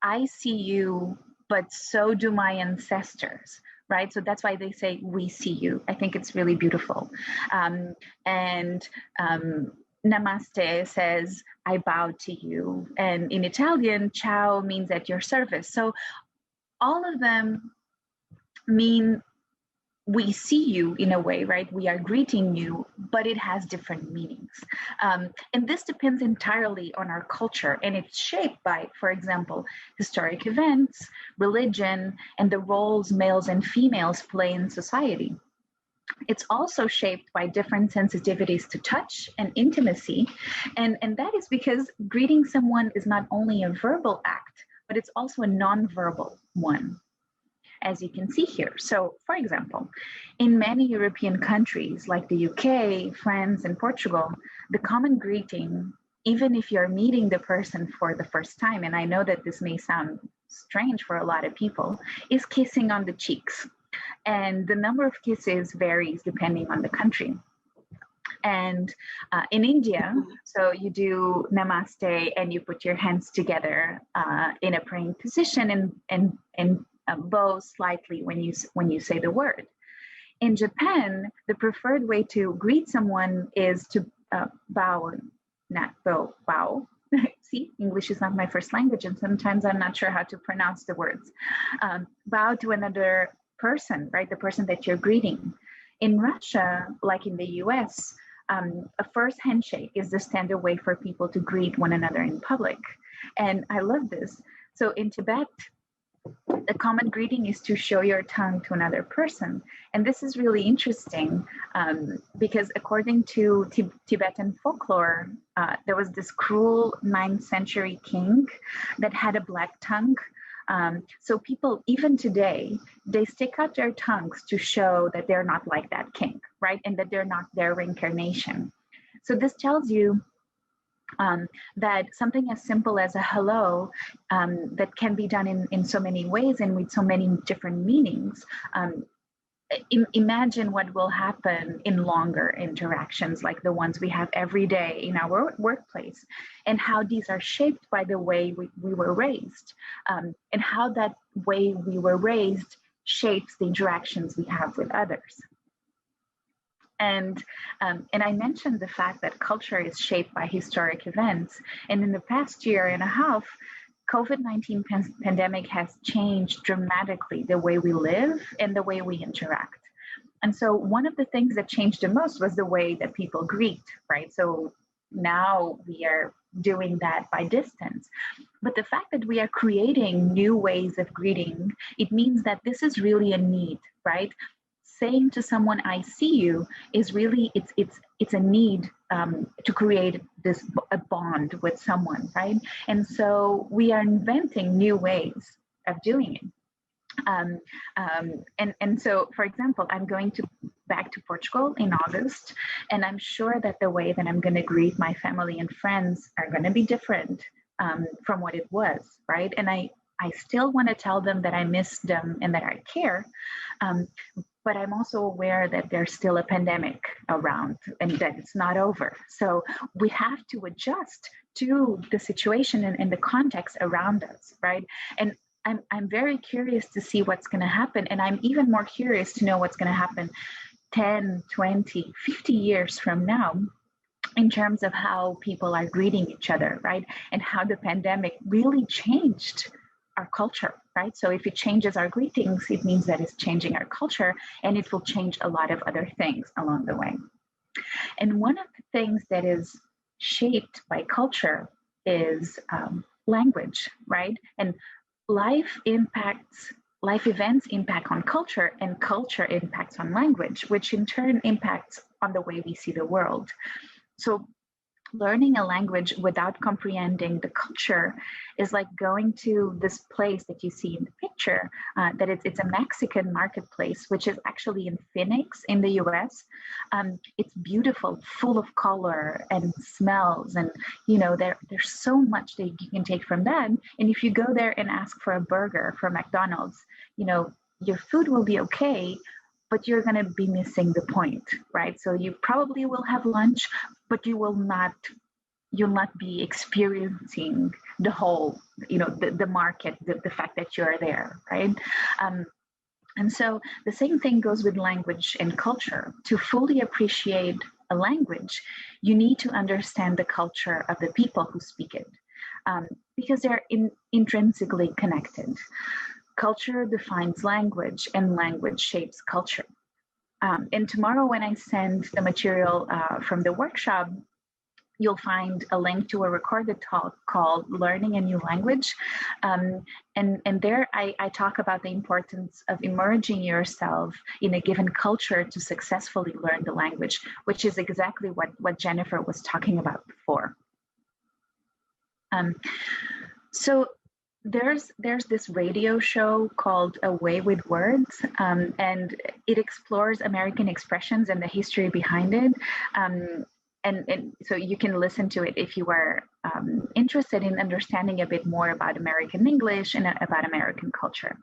I see you, but so do my ancestors, right? So that's why they say we see you. I think it's really beautiful. Namaste says I bow to you, and in Italian, ciao means at your service. So all of them mean we see you in a way, right? We are greeting you, but it has different meanings. And this depends entirely on our culture, and it's shaped by, for example, historic events, religion, and the roles males and females play in society. It's also shaped by different sensitivities to touch and intimacy. And that is because greeting someone is not only a verbal act, but it's also a non-verbal one, as you can see here. So, for example, in many European countries like the UK, France, and Portugal, the common greeting, even if you're meeting the person for the first time, and I know that this may sound strange for a lot of people, is kissing on the cheeks. And the number of kisses varies depending on the country. And in India, so you do namaste and you put your hands together in a praying position and bow slightly when you say the word. In Japan, the preferred way to greet someone is to bow, not bow. See, English is not my first language, and sometimes I'm not sure how to pronounce the words. Bow to another person, right? The person that you're greeting. In Russia, like in the US, a first handshake is the standard way for people to greet one another in public. And I love this. So in Tibet, the common greeting is to show your tongue to another person. And this is really interesting because according to Tibetan folklore, there was this cruel 9th century king that had a black tongue. So people, even today, they stick out their tongues to show that they're not like that king, right? And that they're not their reincarnation. So this tells you that something as simple as a hello that can be done in so many ways and with so many different meanings. Imagine what will happen in longer interactions like the ones we have every day in our workplace, and how these are shaped by the way we were raised, and how that way we were raised shapes the interactions we have with others. And I mentioned the fact that culture is shaped by historic events. And in the past year and a half, COVID-19 pandemic has changed dramatically the way we live and the way we interact. And so one of the things that changed the most was the way that people greet, right? So now we are doing that by distance. But the fact that we are creating new ways of greeting, it means that this is really a need, right? Saying to someone, I see you, is really, it's a need to create a bond with someone, right? And so we are inventing new ways of doing it. And so, for example, I'm going to back to Portugal in August, and I'm sure that the way that I'm going to greet my family and friends are going to be different from what it was, right? And I still want to tell them that I miss them and that I care. But I'm also aware that there's still a pandemic around and that it's not over. So we have to adjust to the situation and the context around us, right? And I'm very curious to see what's going to happen. And I'm even more curious to know what's going to happen 10, 20, 50 years from now in terms of how people are greeting each other, right? And how the pandemic really changed our culture, right? So if it changes our greetings, it means that it's changing our culture, and it will change a lot of other things along the way. And one of the things that is shaped by culture is language, right? And life events impact on culture, and culture impacts on language, which in turn impacts on the way we see the world. So learning a language without comprehending the culture is like going to this place that you see in the picture, that it's a Mexican marketplace, which is actually in Phoenix in the US. It's beautiful, full of color and smells, and there's so much that you can take from that. And if you go there and ask for a burger from McDonald's, your food will be okay, but you're going to be missing the point, right? So you probably will have lunch, but you'll not be experiencing the whole, the market, the fact that you're there, right? And so the same thing goes with language and culture. To fully appreciate a language, you need to understand the culture of the people who speak it, because they're intrinsically connected. Culture defines language, and language shapes culture. And tomorrow, when I send the material from the workshop, you'll find a link to a recorded talk called Learning a New Language. And there I talk about the importance of immersing yourself in a given culture to successfully learn the language, which is exactly what Jennifer was talking about before. So there's this radio show called A Way with Words, and it explores American expressions and the history behind it. And so you can listen to it if you are interested in understanding a bit more about American English and about American culture.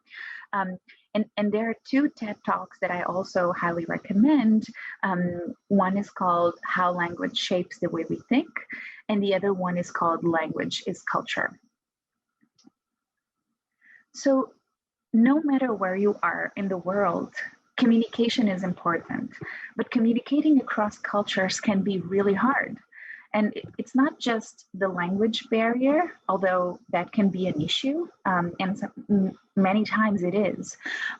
And there are two TED Talks that I also highly recommend. One is called How Language Shapes the Way We Think, and the other one is called Language is Culture. So no matter where you are in the world, communication is important, but communicating across cultures can be really hard. And it's not just the language barrier, although that can be an issue, and many times it is.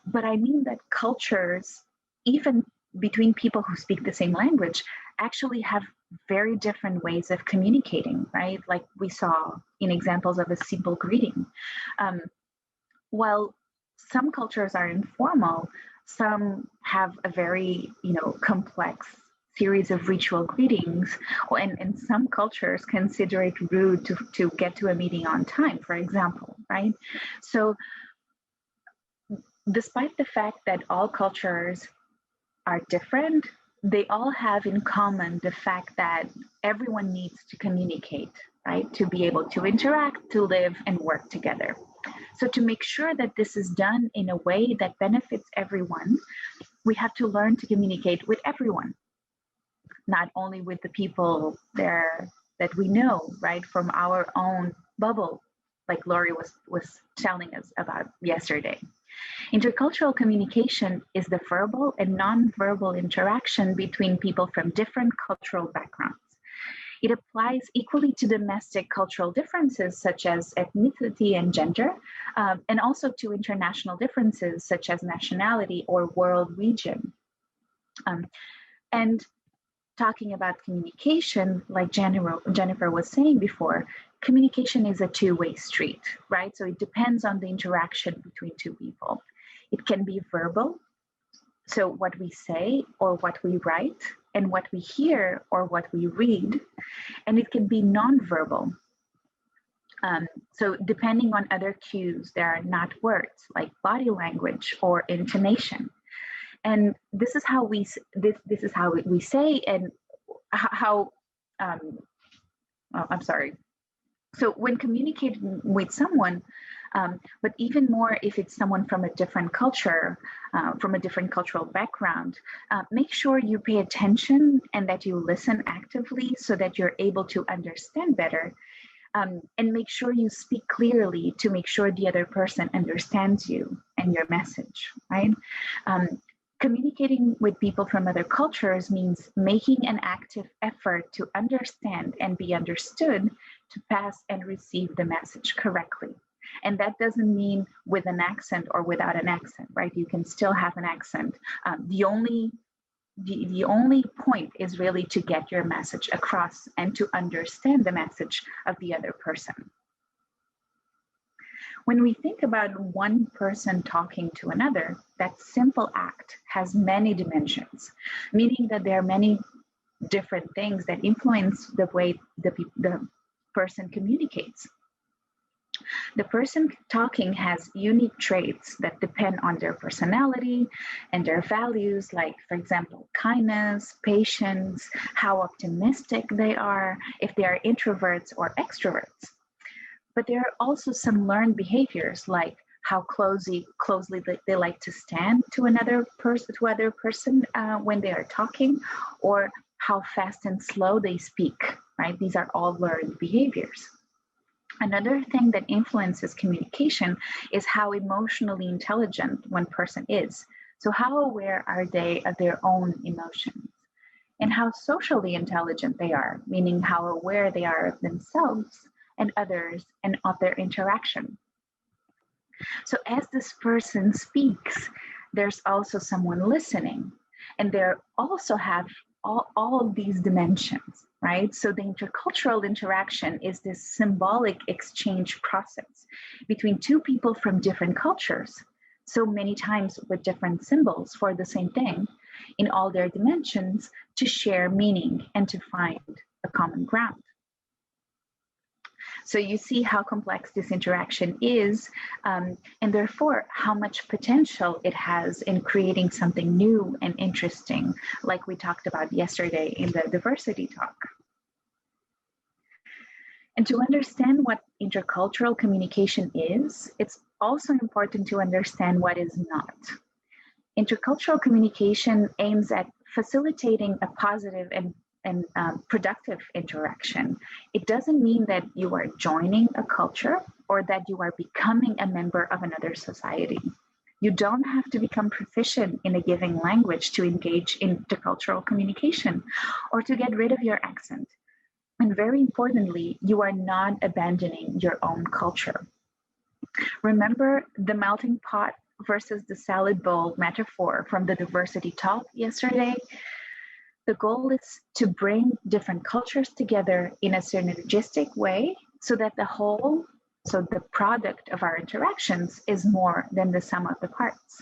But I mean that cultures, even between people who speak the same language, actually have very different ways of communicating, right? Like we saw in examples of a simple greeting. While some cultures are informal, some have a very, complex series of ritual greetings, and some cultures consider it rude to get to a meeting on time, for example, right? So despite the fact that all cultures are different, they all have in common the fact that everyone needs to communicate, right? To be able to interact, to live and work together. So to make sure that this is done in a way that benefits everyone, we have to learn to communicate with everyone, not only with the people there that we know, right, from our own bubble, like Lori was telling us about yesterday. Intercultural communication is the verbal and non-verbal interaction between people from different cultural backgrounds. It applies equally to domestic cultural differences such as ethnicity and gender, and also to international differences such as nationality or world region. And talking about communication, like Jennifer was saying before, communication is a two-way street, right? So it depends on the interaction between two people. It can be verbal, so what we say or what we write, and what we hear or what we read, and it can be nonverbal, So depending on other cues, there are not words like body language or intonation. And this is how we this is how we say, and how I'm sorry. So when communicating with someone, but even more if it's someone from a different culture, from a different cultural background, make sure you pay attention and that you listen actively so that you're able to understand better. And make sure you speak clearly to make sure the other person understands you and your message, right? Communicating with people from other cultures means making an active effort to understand and be understood, to pass and receive the message correctly. And that doesn't mean with an accent or without an accent, right? You can still have an accent. The only point is really to get your message across and to understand the message of the other person. When we think about one person talking to another, that simple act has many dimensions, meaning that there are many different things that influence the way the person communicates. The person talking has unique traits that depend on their personality and their values, like, for example, kindness, patience, how optimistic they are, if they are introverts or extroverts. But there are also some learned behaviors, like how closely they like to stand to another person when they are talking, or how fast and slow they speak, right? These are all learned behaviors. Another thing that influences communication is how emotionally intelligent one person is. So how aware are they of their own emotions? And how socially intelligent they are, meaning how aware they are of themselves and others and of their interaction. So as this person speaks, there's also someone listening, and they also have all of these dimensions, right? So the intercultural interaction is this symbolic exchange process between two people from different cultures, so many times with different symbols for the same thing in all their dimensions, to share meaning and to find a common ground. So you see how complex this interaction is, and therefore how much potential it has in creating something new and interesting, like we talked about yesterday in the diversity talk. And to understand what intercultural communication is, it's also important to understand what is not. Intercultural communication aims at facilitating a positive and productive interaction. It doesn't mean that you are joining a culture or that you are becoming a member of another society. You don't have to become proficient in a given language to engage in intercultural communication or to get rid of your accent. And very importantly, you are not abandoning your own culture. Remember the melting pot versus the salad bowl metaphor from the diversity talk yesterday? The goal is to bring different cultures together in a synergistic way so that the product of our interactions is more than the sum of the parts.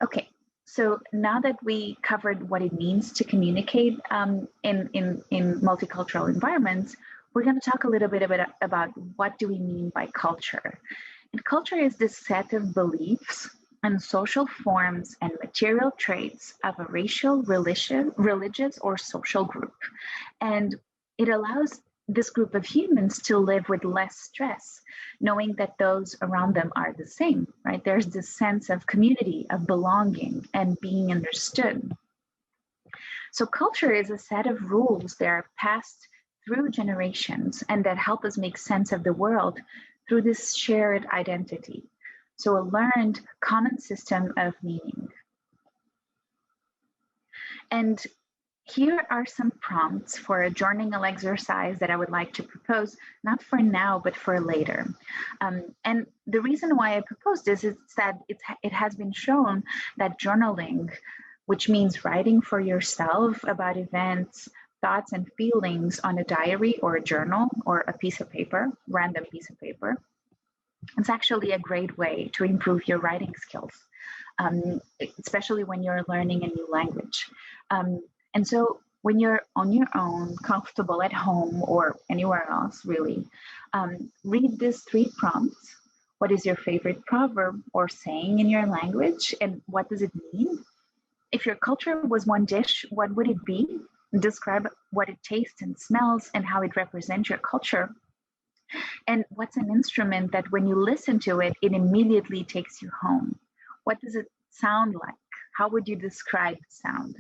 Okay, so now that we covered what it means to communicate in multicultural environments, we're going to talk a little bit about what do we mean by culture. And culture is this set of beliefs and social forms and material traits of a racial, religious, or social group. And it allows this group of humans to live with less stress, knowing that those around them are the same, right? There's this sense of community, of belonging, and being understood. So culture is a set of rules that are passed through generations and that help us make sense of the world through this shared identity. So a learned common system of meaning. And here are some prompts for a journaling exercise that I would like to propose, not for now, but for later. And the reason why I propose this is that it has been shown that journaling, which means writing for yourself about events, thoughts, and feelings on a diary or a journal or a piece of paper, random piece of paper, it's actually a great way to improve your writing skills, especially when you're learning a new language. And so when you're on your own, comfortable at home or anywhere else, really, read these 3 prompts. What is your favorite proverb or saying in your language, and what does it mean? If your culture was one dish, what would it be? Describe what it tastes and smells and how it represents your culture. And what's an instrument that when you listen to it, it immediately takes you home? What does it sound like? How would you describe sound?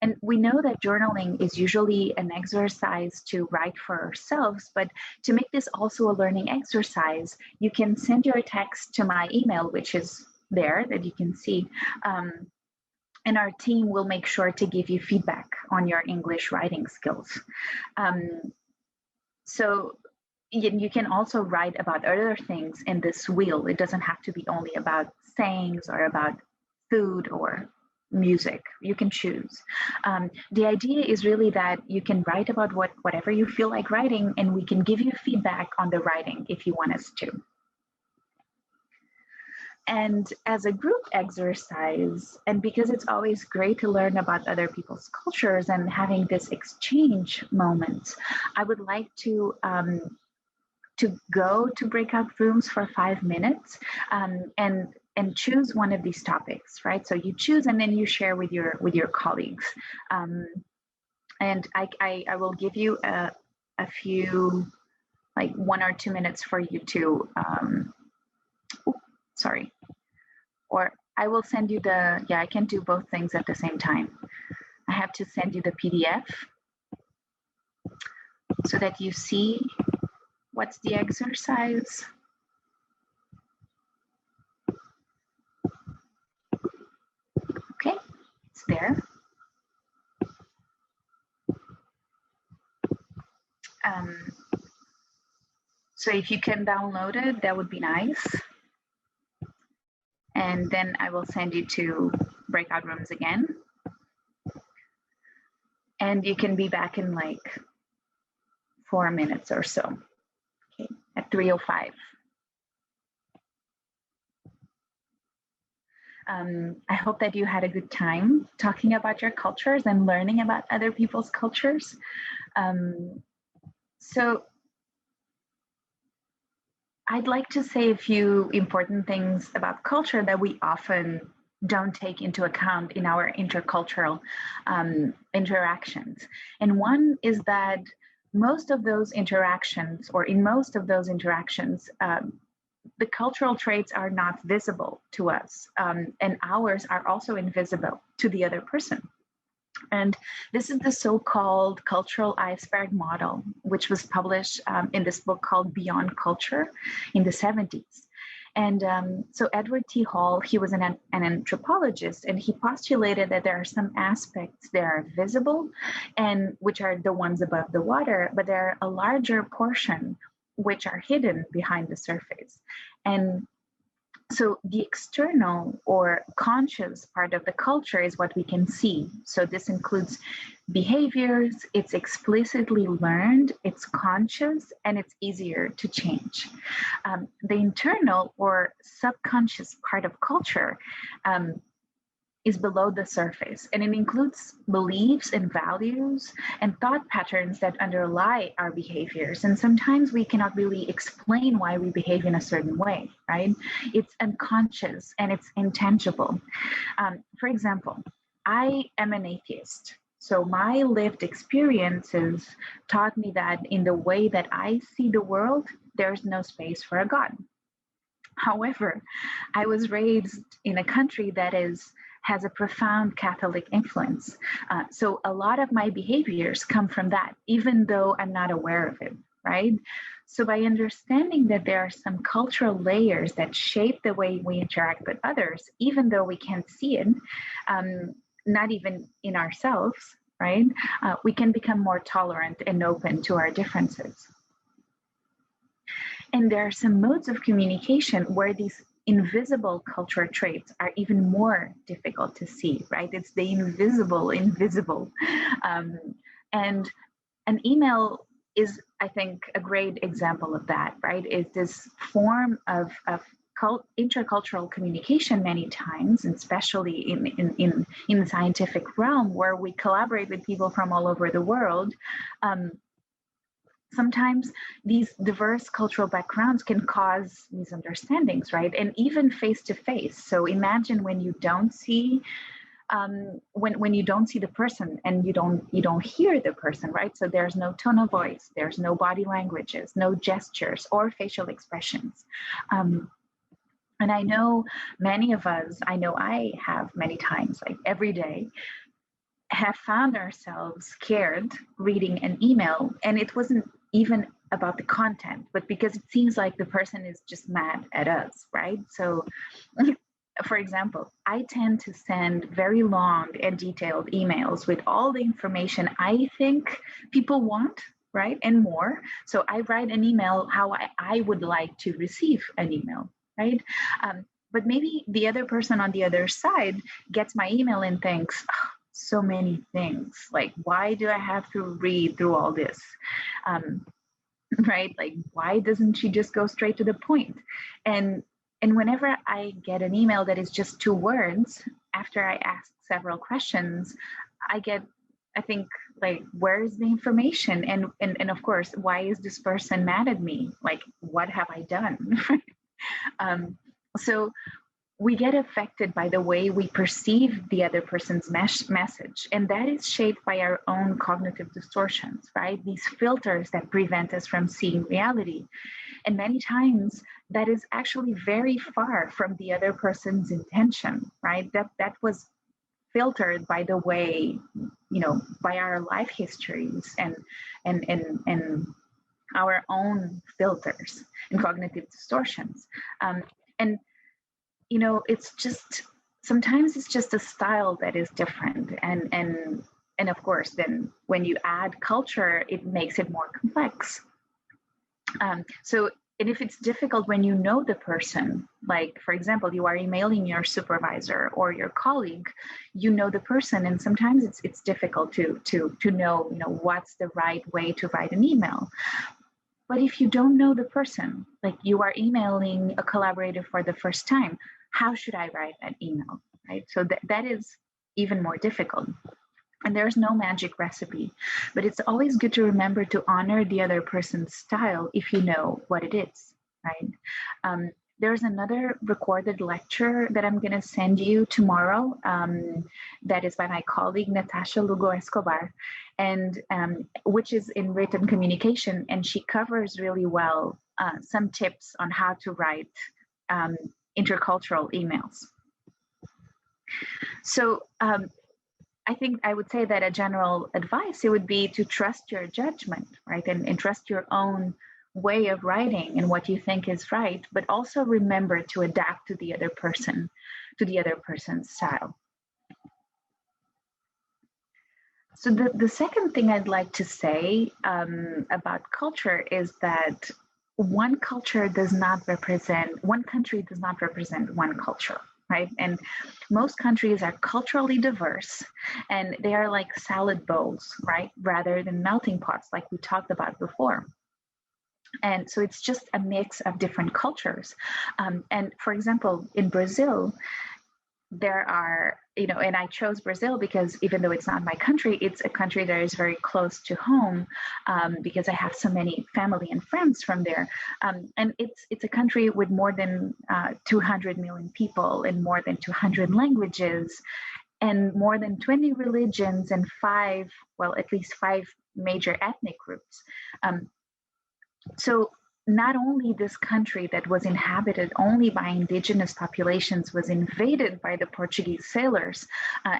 And we know that journaling is usually an exercise to write for ourselves, but to make this also a learning exercise, you can send your text to my email, which is there that you can see. And our team will make sure to give you feedback on your English writing skills. So you can also write about other things in this wheel. It doesn't have to be only about sayings or about food or music. You can choose. The idea is really that you can write about whatever you feel like writing, and we can give you feedback on the writing if you want us to. And as a group exercise, and because it's always great to learn about other people's cultures and having this exchange moment, I would like to go to breakout rooms for 5 minutes and choose one of these topics, right? So you choose and then you share with your colleagues. And I will give you a few, like 1 or 2 minutes for you to, sorry. Or I will send you I can do both things at the same time. I have to send you the PDF so that you see what's the exercise. Okay, it's there. So if you can download it, that would be nice. And then I will send you to breakout rooms again. And you can be back in like 4 minutes or so, okay, at 3:05. I hope that you had a good time talking about your cultures and learning about other people's cultures. So I'd like to say a few important things about culture that we often don't take into account in our intercultural interactions. And one is that most of those interactions, or in most of those interactions, the cultural traits are not visible to us, and ours are also invisible to the other person. And this is the so-called cultural iceberg model, which was published in this book called Beyond Culture in the 70s. And so Edward T. Hall, he was an anthropologist, and he postulated that there are some aspects that are visible, and which are the ones above the water, but there are a larger portion which are hidden behind the surface. And so the external or conscious part of the culture is what we can see. So this includes behaviors, it's explicitly learned, it's conscious, and it's easier to change. The internal or subconscious part of culture is below the surface, and it includes beliefs and values and thought patterns that underlie our behaviors. And sometimes we cannot really explain why we behave in a certain way, right? It's unconscious and it's intangible. For example, I am an atheist. So my lived experiences taught me that in the way that I see the world, there's no space for a God. However, I was raised in a country that has a profound Catholic influence. So a lot of my behaviors come from that, even though I'm not aware of it, right? So by understanding that there are some cultural layers that shape the way we interact with others, even though we can't see it, not even in ourselves, right? We can become more tolerant and open to our differences. And there are some modes of communication where these invisible cultural traits are even more difficult to see, right? It's the invisible. And an email is, I think, a great example of that, right? It's this form of intercultural communication many times, and especially in the scientific realm where we collaborate with people from all over the world. Sometimes these diverse cultural backgrounds can cause misunderstandings, right? And even face to face. So imagine when you don't see when you don't see the person and you don't hear the person, right? So there's no tone of voice, there's no body languages, no gestures or facial expressions. And I know many of us, I know I have many times, like every day, have found ourselves scared reading an email, and it wasn't even about the content, but because it seems like the person is just mad at us, right? So for example, I tend to send very long and detailed emails with all the information I think people want, right? And more. So I write an email how I would like to receive an email, right? But maybe the other person on the other side gets my email and thinks, oh, so many things. Like, why do I have to read through all this? Right? Like, why doesn't she just go straight to the point? And whenever I get an email that is just 2 words, after I ask several questions, I think, like, where is the information? And of course, why is this person mad at me? Like, what have I done? So we get affected by the way we perceive the other person's message. And that is shaped by our own cognitive distortions, right? These filters that prevent us from seeing reality. And many times that is actually very far from the other person's intention, right? That was filtered by the way, by our life histories and our own filters and cognitive distortions. And it's just, sometimes it's just a style that is different. And of course, then when you add culture, it makes it more complex. And if it's difficult when you know the person, like, for example, you are emailing your supervisor or your colleague, you know the person, and sometimes it's difficult to know, what's the right way to write an email. But if you don't know the person, like you are emailing a collaborator for the first time, how should I write that email, right? So that is even more difficult. And there's no magic recipe, but it's always good to remember to honor the other person's style if you know what it is, right? There's another recorded lecture that I'm going to send you tomorrow that is by my colleague, Natasha Lugo Escobar, and which is in written communication. And she covers really well some tips on how to write intercultural emails. So I think I would say that a general advice, it would be to trust your judgment, right? And trust your own way of writing and what you think is right, but also remember to adapt to the other person, to the other person's style. So the second thing I'd like to say about culture is that one country does not represent one culture, right? And most countries are culturally diverse, and they are like salad bowls, right? Rather than melting pots like we talked about before. And so it's just a mix of different cultures. And for example, in Brazil, there are, and I chose Brazil because even though it's not my country, it's a country that is very close to home because I have so many family and friends from there. And it's a country with more than 200 million people and more than 200 languages and more than 20 religions and at least five major ethnic groups. So not only this country that was inhabited only by indigenous populations was invaded by the Portuguese sailors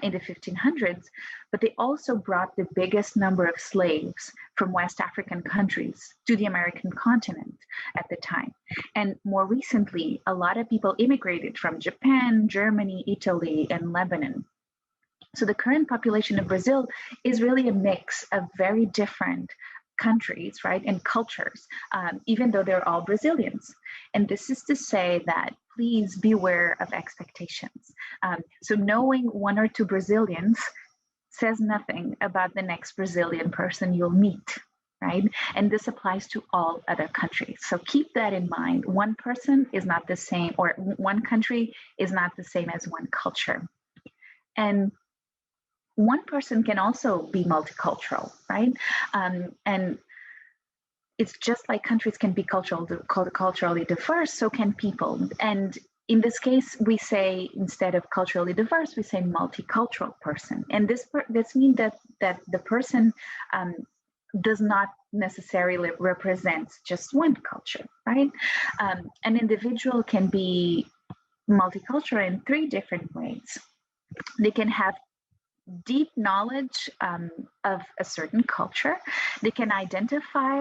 in the 1500s, but they also brought the biggest number of slaves from West African countries to the American continent at the time. And more recently, a lot of people immigrated from Japan, Germany, Italy, and Lebanon. So the current population of Brazil is really a mix of very different countries, right, and cultures, even though they're all Brazilians. And this is to say that please beware of expectations. So knowing one or two Brazilians says nothing about the next Brazilian person you'll meet, right? And this applies to all other countries. So keep that in mind. One person is not the same, or one country is not the same as one culture. And one person can also be multicultural, right? And it's just like countries can be culturally diverse, so can people. And in this case, we say, instead of culturally diverse, we say multicultural person. And this means that the person does not necessarily represent just one culture, right? An individual can be multicultural in 3 different ways. They can have deep knowledge of a certain culture. They can identify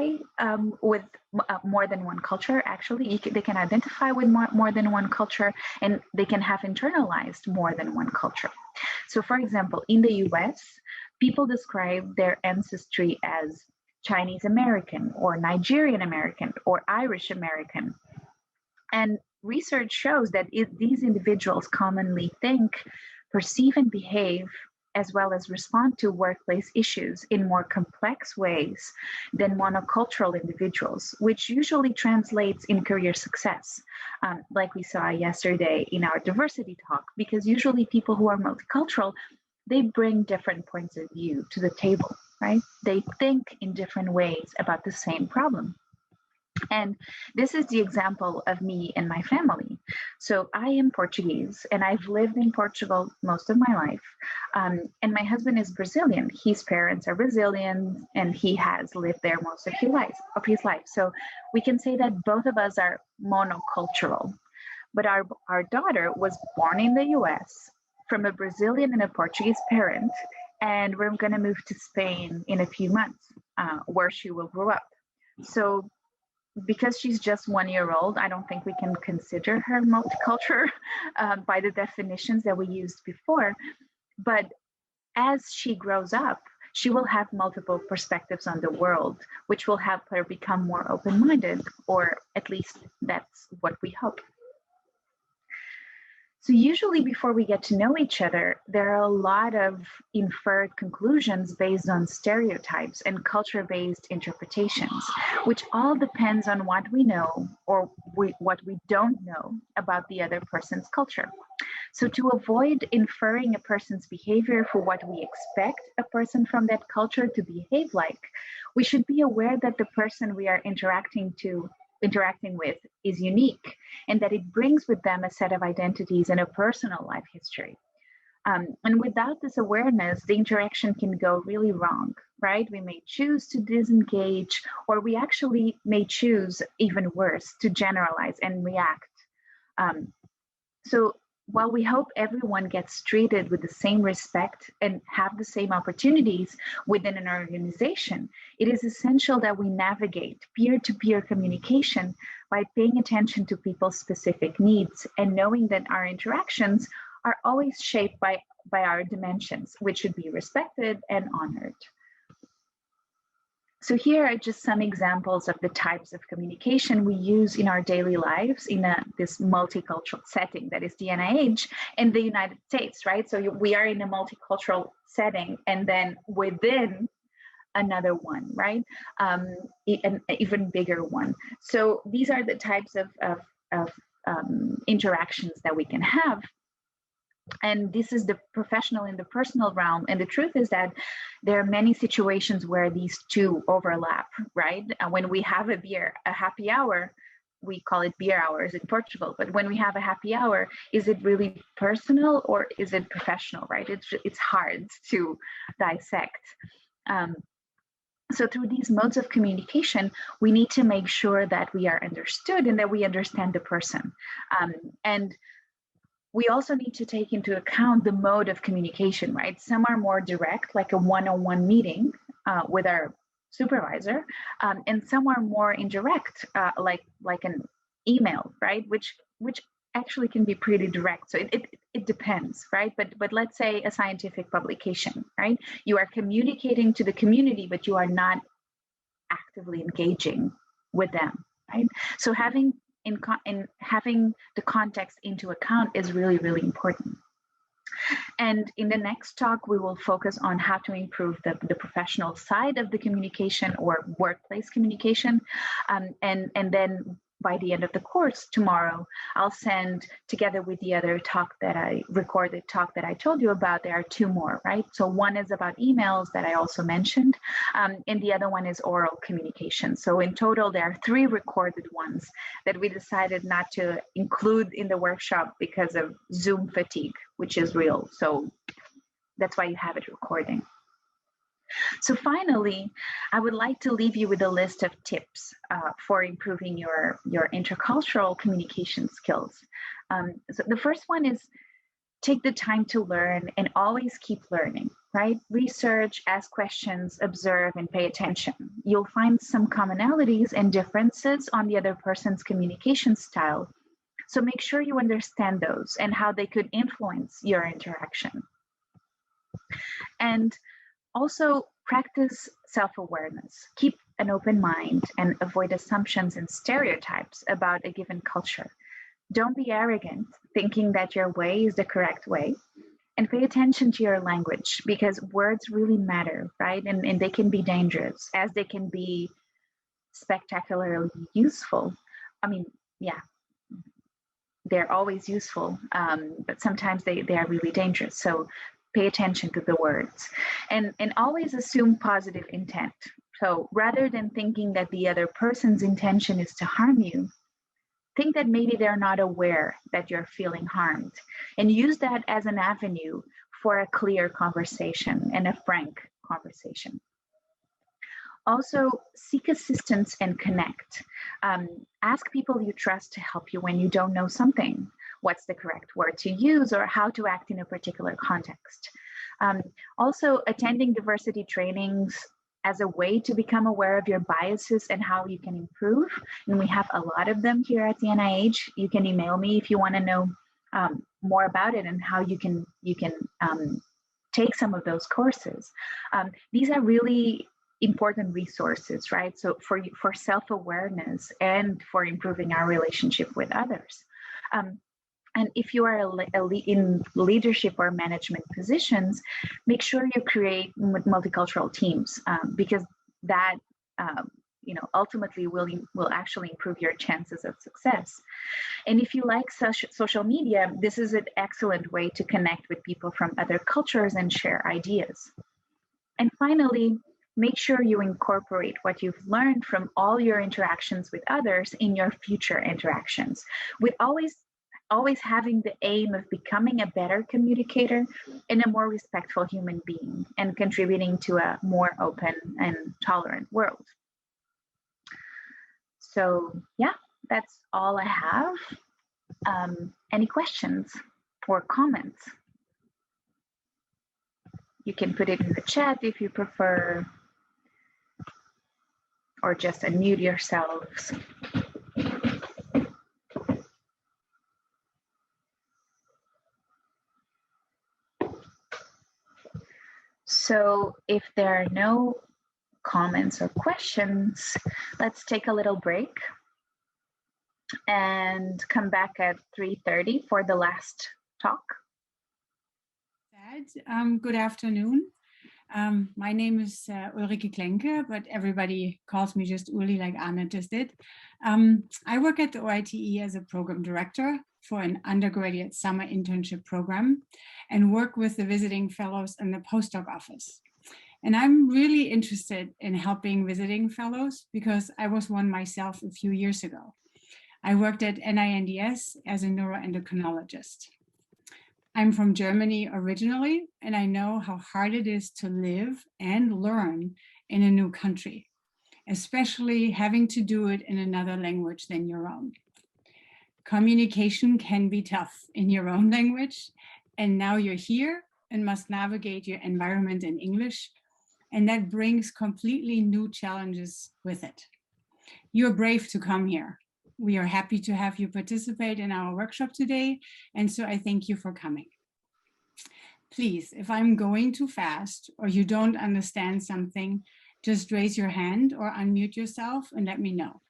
with more than one culture. Actually, they can identify with more than one culture, and they can have internalized more than one culture. So, for example, in the US, people describe their ancestry as Chinese American or Nigerian American or Irish American. And research shows that these individuals commonly think, perceive, and behave, as well as respond to workplace issues in more complex ways than monocultural individuals, which usually translates in career success, like we saw yesterday in our diversity talk, because usually people who are multicultural, they bring different points of view to the table, right? They think in different ways about the same problem. And this is the example of me and my family. So I am Portuguese, and I've lived in Portugal most of my life. And my husband is Brazilian. His parents are Brazilian, and he has lived there most of his life. So we can say that both of us are monocultural. But our daughter was born in the US from a Brazilian and a Portuguese parent, and we're going to move to Spain in a few months, where she will grow up. So because she's just 1 year old, I don't think we can consider her multicultural by the definitions that we used before. But as she grows up, she will have multiple perspectives on the world, which will help her become more open-minded, or at least that's what we hope. So usually before we get to know each other, there are a lot of inferred conclusions based on stereotypes and culture-based interpretations, which all depends on what we know or what we don't know about the other person's culture. So to avoid inferring a person's behavior for what we expect a person from that culture to behave like, we should be aware that the person we are interacting with is unique, and that it brings with them a set of identities and a personal life history. And without this awareness, the interaction can go really wrong, right? We may choose to disengage, or we actually may choose, even worse, to generalize and react. So while we hope everyone gets treated with the same respect and have the same opportunities within an organization, it is essential that we navigate peer-to-peer communication by paying attention to people's specific needs and knowing that our interactions are always shaped by our dimensions, which should be respected and honored. So here are just some examples of the types of communication we use in our daily lives in this multicultural setting that is the NIH and the United States, right? So we are in a multicultural setting, and then within another one, right? An even bigger one. So these are the types of interactions that we can have. And this is the professional and the personal realm. And the truth is that there are many situations where these two overlap, right? When we have a happy hour, we call it beer hours in Portugal. But when we have a happy hour, is it really personal or is it professional, right? It's hard to dissect. So through these modes of communication, we need to make sure that we are understood and that we understand the person. And we also need to take into account the mode of communication, right? Some are more direct, like a one-on-one meeting with our supervisor, and some are more indirect, like an email, right? Which actually can be pretty direct. So it depends, right? But let's say a scientific publication, right? You are communicating to the community, but you are not actively engaging with them, right? So having the context into account is really, really important. And in the next talk, we will focus on how to improve the professional side of the communication or workplace communication. And then by the end of the course tomorrow, I'll send, together with the other recorded talk that I told you about, there are two more, right? So one is about emails that I also mentioned, and the other one is oral communication. So in total, there are 3 recorded ones that we decided not to include in the workshop because of Zoom fatigue, which is real. So that's why you have it recording. So finally, I would like to leave you with a list of tips for improving your intercultural communication skills. So the first one is take the time to learn and always keep learning, right? Research, ask questions, observe, and pay attention. You'll find some commonalities and differences on the other person's communication style. So make sure you understand those and how they could influence your interaction. And also practice self-awareness. Keep an open mind and avoid assumptions and stereotypes about a given culture. Don't be arrogant, thinking that your way is the correct way. And pay attention to your language, because words really matter, right? And they can be dangerous, as they can be spectacularly useful. I mean, yeah, they're always useful, but sometimes they are really dangerous. So pay attention to the words, and always assume positive intent. So rather than thinking that the other person's intention is to harm you, think that maybe they're not aware that you're feeling harmed, and use that as an avenue for a clear conversation and a frank conversation. Also, seek assistance and connect. Ask people you trust to help you when you don't know something. What's the correct word to use, or how to act in a particular context. Also, attending diversity trainings as a way to become aware of your biases and how you can improve. And we have a lot of them here at the NIH. You can email me if you want to know more about it and how you can take some of those courses. These are really important resources, right? So for self-awareness and for improving our relationship with others. And if you are in leadership or management positions, make sure you create multicultural teams, because that ultimately will actually improve your chances of success. And if you like social media, this is an excellent way to connect with people from other cultures and share ideas. And finally, make sure you incorporate what you've learned from all your interactions with others in your future interactions, with always having the aim of becoming a better communicator and a more respectful human being, and contributing to a more open and tolerant world. So yeah, that's all I have. Any questions or comments? You can put it in the chat if you prefer, or just unmute yourselves. So if there are no comments or questions, let's take a little break and come back at 3:30 for the last talk. Good afternoon. My name is Ulrike Klenke, but everybody calls me just Uli, like Anna just did. I work at the OITE as a program director for an undergraduate summer internship program, and work with the visiting fellows in the postdoc office. And I'm really interested in helping visiting fellows because I was one myself a few years ago. I worked at NINDS as a neuroendocrinologist. I'm from Germany originally, and I know how hard it is to live and learn in a new country, especially having to do it in another language than your own. Communication can be tough in your own language, and now you're here and must navigate your environment in English, and that brings completely new challenges with it. You're brave to come here. We are happy to have you participate in our workshop today, and so I thank you for coming. Please, if I'm going too fast or you don't understand something, just raise your hand or unmute yourself and let me know.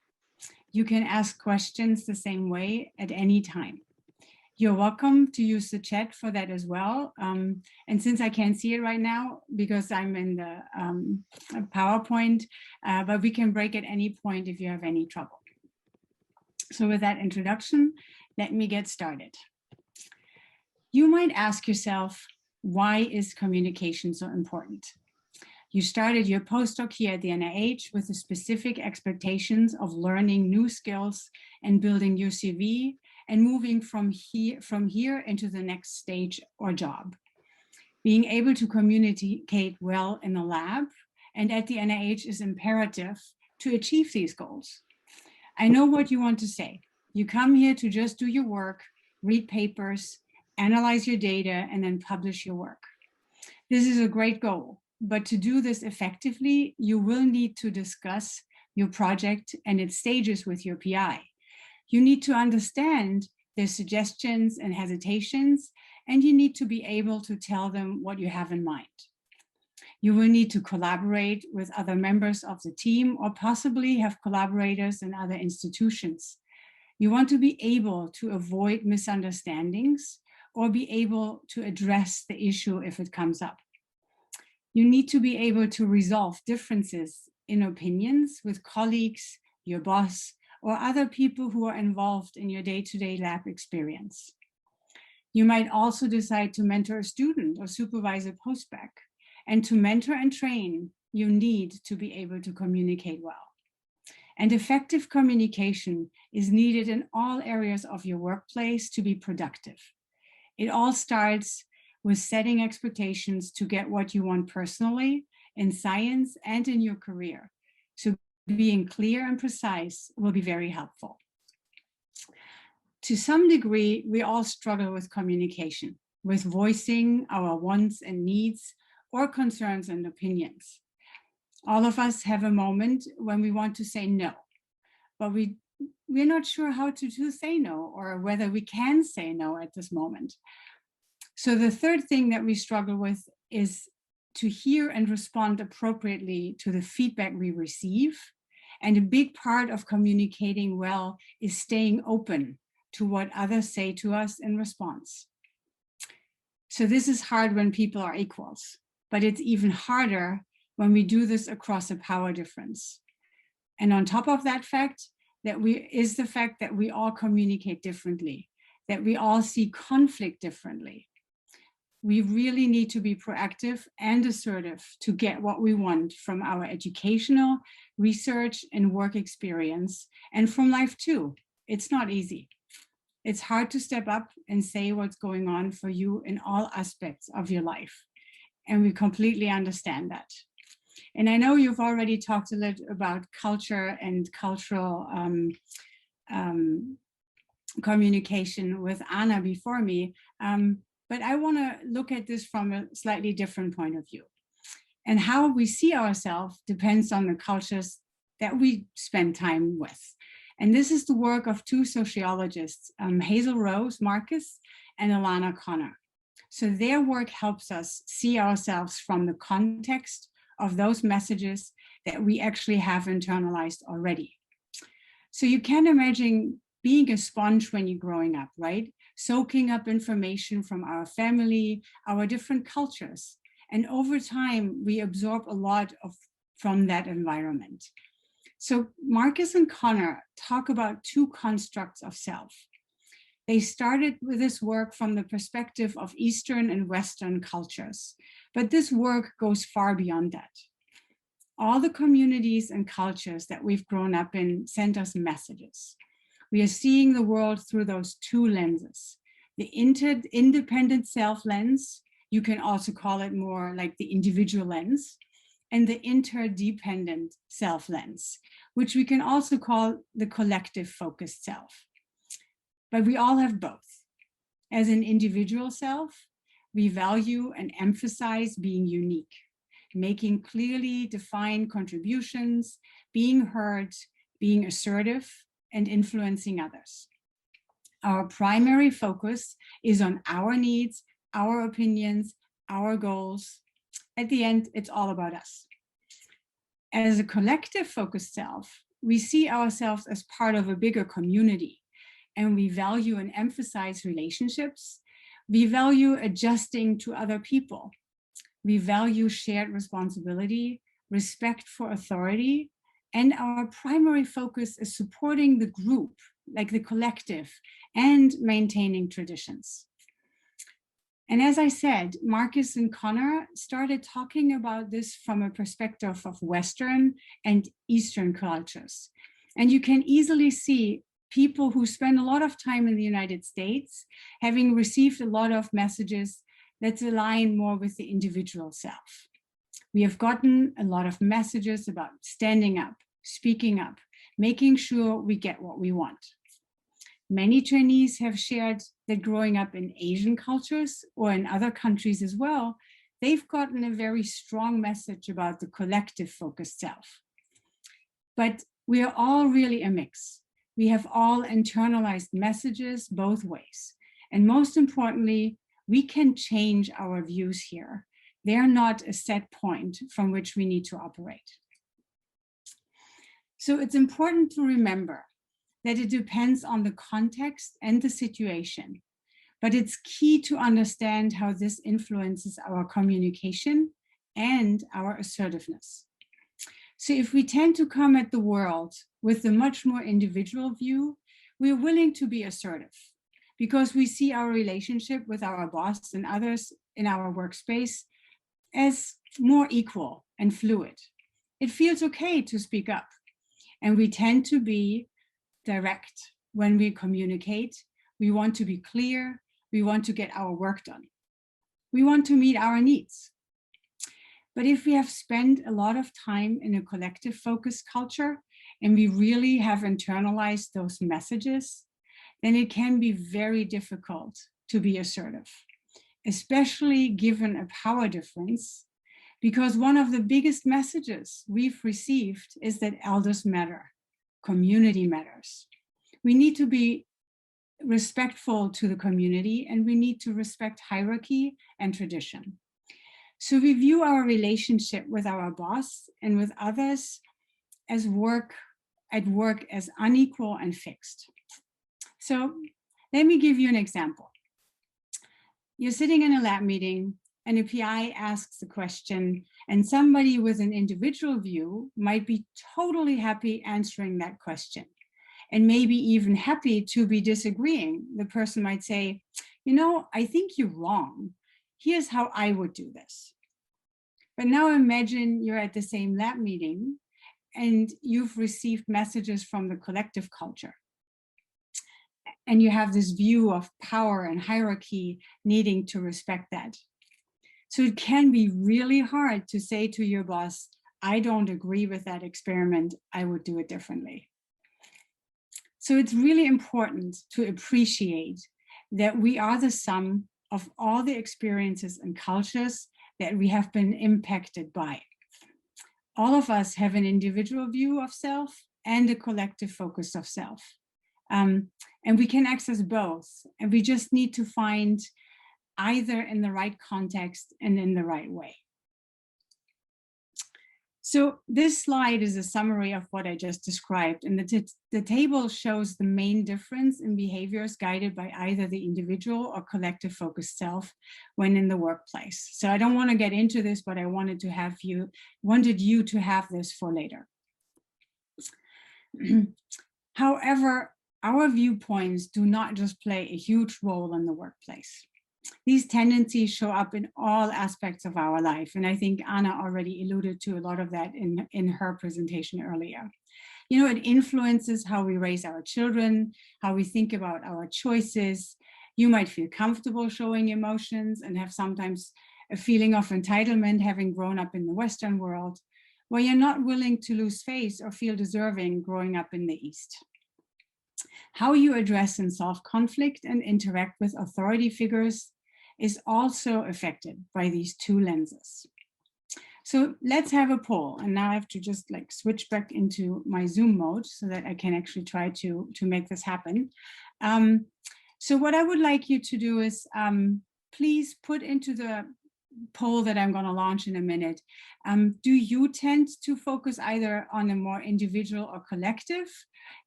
You can ask questions the same way at any time. You're welcome to use the chat for that as well. And since I can't see it right now because I'm in the PowerPoint, but we can break at any point if you have any trouble. So with that introduction, let me get started. You might ask yourself, why is communication so important? You started your postdoc here at the NIH with the specific expectations of learning new skills and building your CV and moving from here into the next stage or job. Being able to communicate well in the lab and at the NIH is imperative to achieve these goals. I know what you want to say. You come here to just do your work, read papers, analyze your data, and then publish your work. This is a great goal, but to do this effectively, you will need to discuss your project and its stages with your PI. You need to understand their suggestions and hesitations, and you need to be able to tell them what you have in mind. You will need to collaborate with other members of the team or possibly have collaborators in other institutions. You want to be able to avoid misunderstandings or be able to address the issue if it comes up. You need to be able to resolve differences in opinions with colleagues, your boss, or other people who are involved in your day-to-day lab experience. You might also decide to mentor a student or supervise a postbac. And to mentor and train, you need to be able to communicate well. And effective communication is needed in all areas of your workplace to be productive. It all starts with setting expectations to get what you want personally, in science, and in your career. So being clear and precise will be very helpful. To some degree, we all struggle with communication, with voicing our wants and needs, or concerns and opinions. All of us have a moment when we want to say no, but we're not sure how to say no or whether we can say no at this moment. So the third thing that we struggle with is to hear and respond appropriately to the feedback we receive. And a big part of communicating well is staying open to what others say to us in response. So this is hard when people are equals, but it's even harder when we do this across a power difference. And on top of that fact, is the fact that we all communicate differently, that we all see conflict differently. We really need to be proactive and assertive to get what we want from our educational, research, and work experience, and from life too. It's not easy. It's hard to step up and say what's going on for you in all aspects of your life. And we completely understand that. And I know you've already talked a little about culture and cultural communication with Anna before me. But I want to look at this from a slightly different point of view. And how we see ourselves depends on the cultures that we spend time with. And this is the work of two sociologists, Hazel Rose Marcus and Alana Connor. So their work helps us see ourselves from the context of those messages that we actually have internalized already. So you can imagine being a sponge when you're growing up, right? Soaking up information from our family, our different cultures. And over time, we absorb a lot from that environment. So Marcus and Connor talk about two constructs of self. They started with this work from the perspective of Eastern and Western cultures, but this work goes far beyond that. All the communities and cultures that we've grown up in send us messages. We are seeing the world through those two lenses. The independent self lens, you can also call it more like the individual lens, and the interdependent self lens, which we can also call the collective focused self. But we all have both. As an individual self, we value and emphasize being unique, making clearly defined contributions, being heard, being assertive, and influencing others. Our primary focus is on our needs, our opinions, our goals. At the end, it's all about us. As a collective focused self, we see ourselves as part of a bigger community, and we value and emphasize relationships. We value adjusting to other people. We value shared responsibility, respect for authority, and our primary focus is supporting the group, like the collective, and maintaining traditions. And as I said, Marcus and Connor started talking about this from a perspective of Western and Eastern cultures. And you can easily see people who spend a lot of time in the United States having received a lot of messages that align more with the individual self. We have gotten a lot of messages about standing up, speaking up, making sure we get what we want. Many Chinese have shared that growing up in Asian cultures or in other countries as well, they've gotten a very strong message about the collective focused self. But we are all really a mix. We have all internalized messages both ways. And most importantly, we can change our views here. They're not a set point from which we need to operate. So it's important to remember that it depends on the context and the situation, but it's key to understand how this influences our communication and our assertiveness. So if we tend to come at the world with a much more individual view, we're willing to be assertive because we see our relationship with our boss and others in our workspace as more equal and fluid. It feels okay to speak up, and we tend to be direct when we communicate. We want to be clear. We want to get our work done. We want to meet our needs. But if we have spent a lot of time in a collective focused culture and we really have internalized those messages, then it can be very difficult to be assertive, especially given a power difference, because one of the biggest messages we've received is that elders matter. Community matters. We need to be respectful to the community, and we need to respect hierarchy and tradition. So we view our relationship with our boss and with others as work as unequal and fixed. So let me give you an example. You're sitting in a lab meeting and a PI asks a question, and somebody with an individual view might be totally happy answering that question, and maybe even happy to be disagreeing. The person might say, you know, I think you're wrong. Here's how I would do this. But now imagine you're at the same lab meeting and you've received messages from the collective culture. And you have this view of power and hierarchy needing to respect that. So it can be really hard to say to your boss, I don't agree with that experiment, I would do it differently. So it's really important to appreciate that we are the sum of all the experiences and cultures that we have been impacted by. All of us have an individual view of self and a collective focus of self. And we can access both, and we just need to find either in the right context and in the right way. So this slide is a summary of what I just described, and the table shows the main difference in behaviors guided by either the individual or collective focused self when in the workplace. So I don't want to get into this, but I wanted you to have this for later. However, our viewpoints do not just play a huge role in the workplace. These tendencies show up in all aspects of our life. And I think Anna already alluded to a lot of that in her presentation earlier. You know, it influences how we raise our children, how we think about our choices. You might feel comfortable showing emotions and have sometimes a feeling of entitlement having grown up in the Western world, where you're not willing to lose face or feel deserving growing up in the East. How you address and solve conflict and interact with authority figures is also affected by these two lenses. So let's have a poll. And now I have to just like switch back into my Zoom mode so that I can actually try to make this happen. So what I would like you to do is please put into the poll that I'm going to launch in a minute. Do you tend to focus either on a more individual or collective?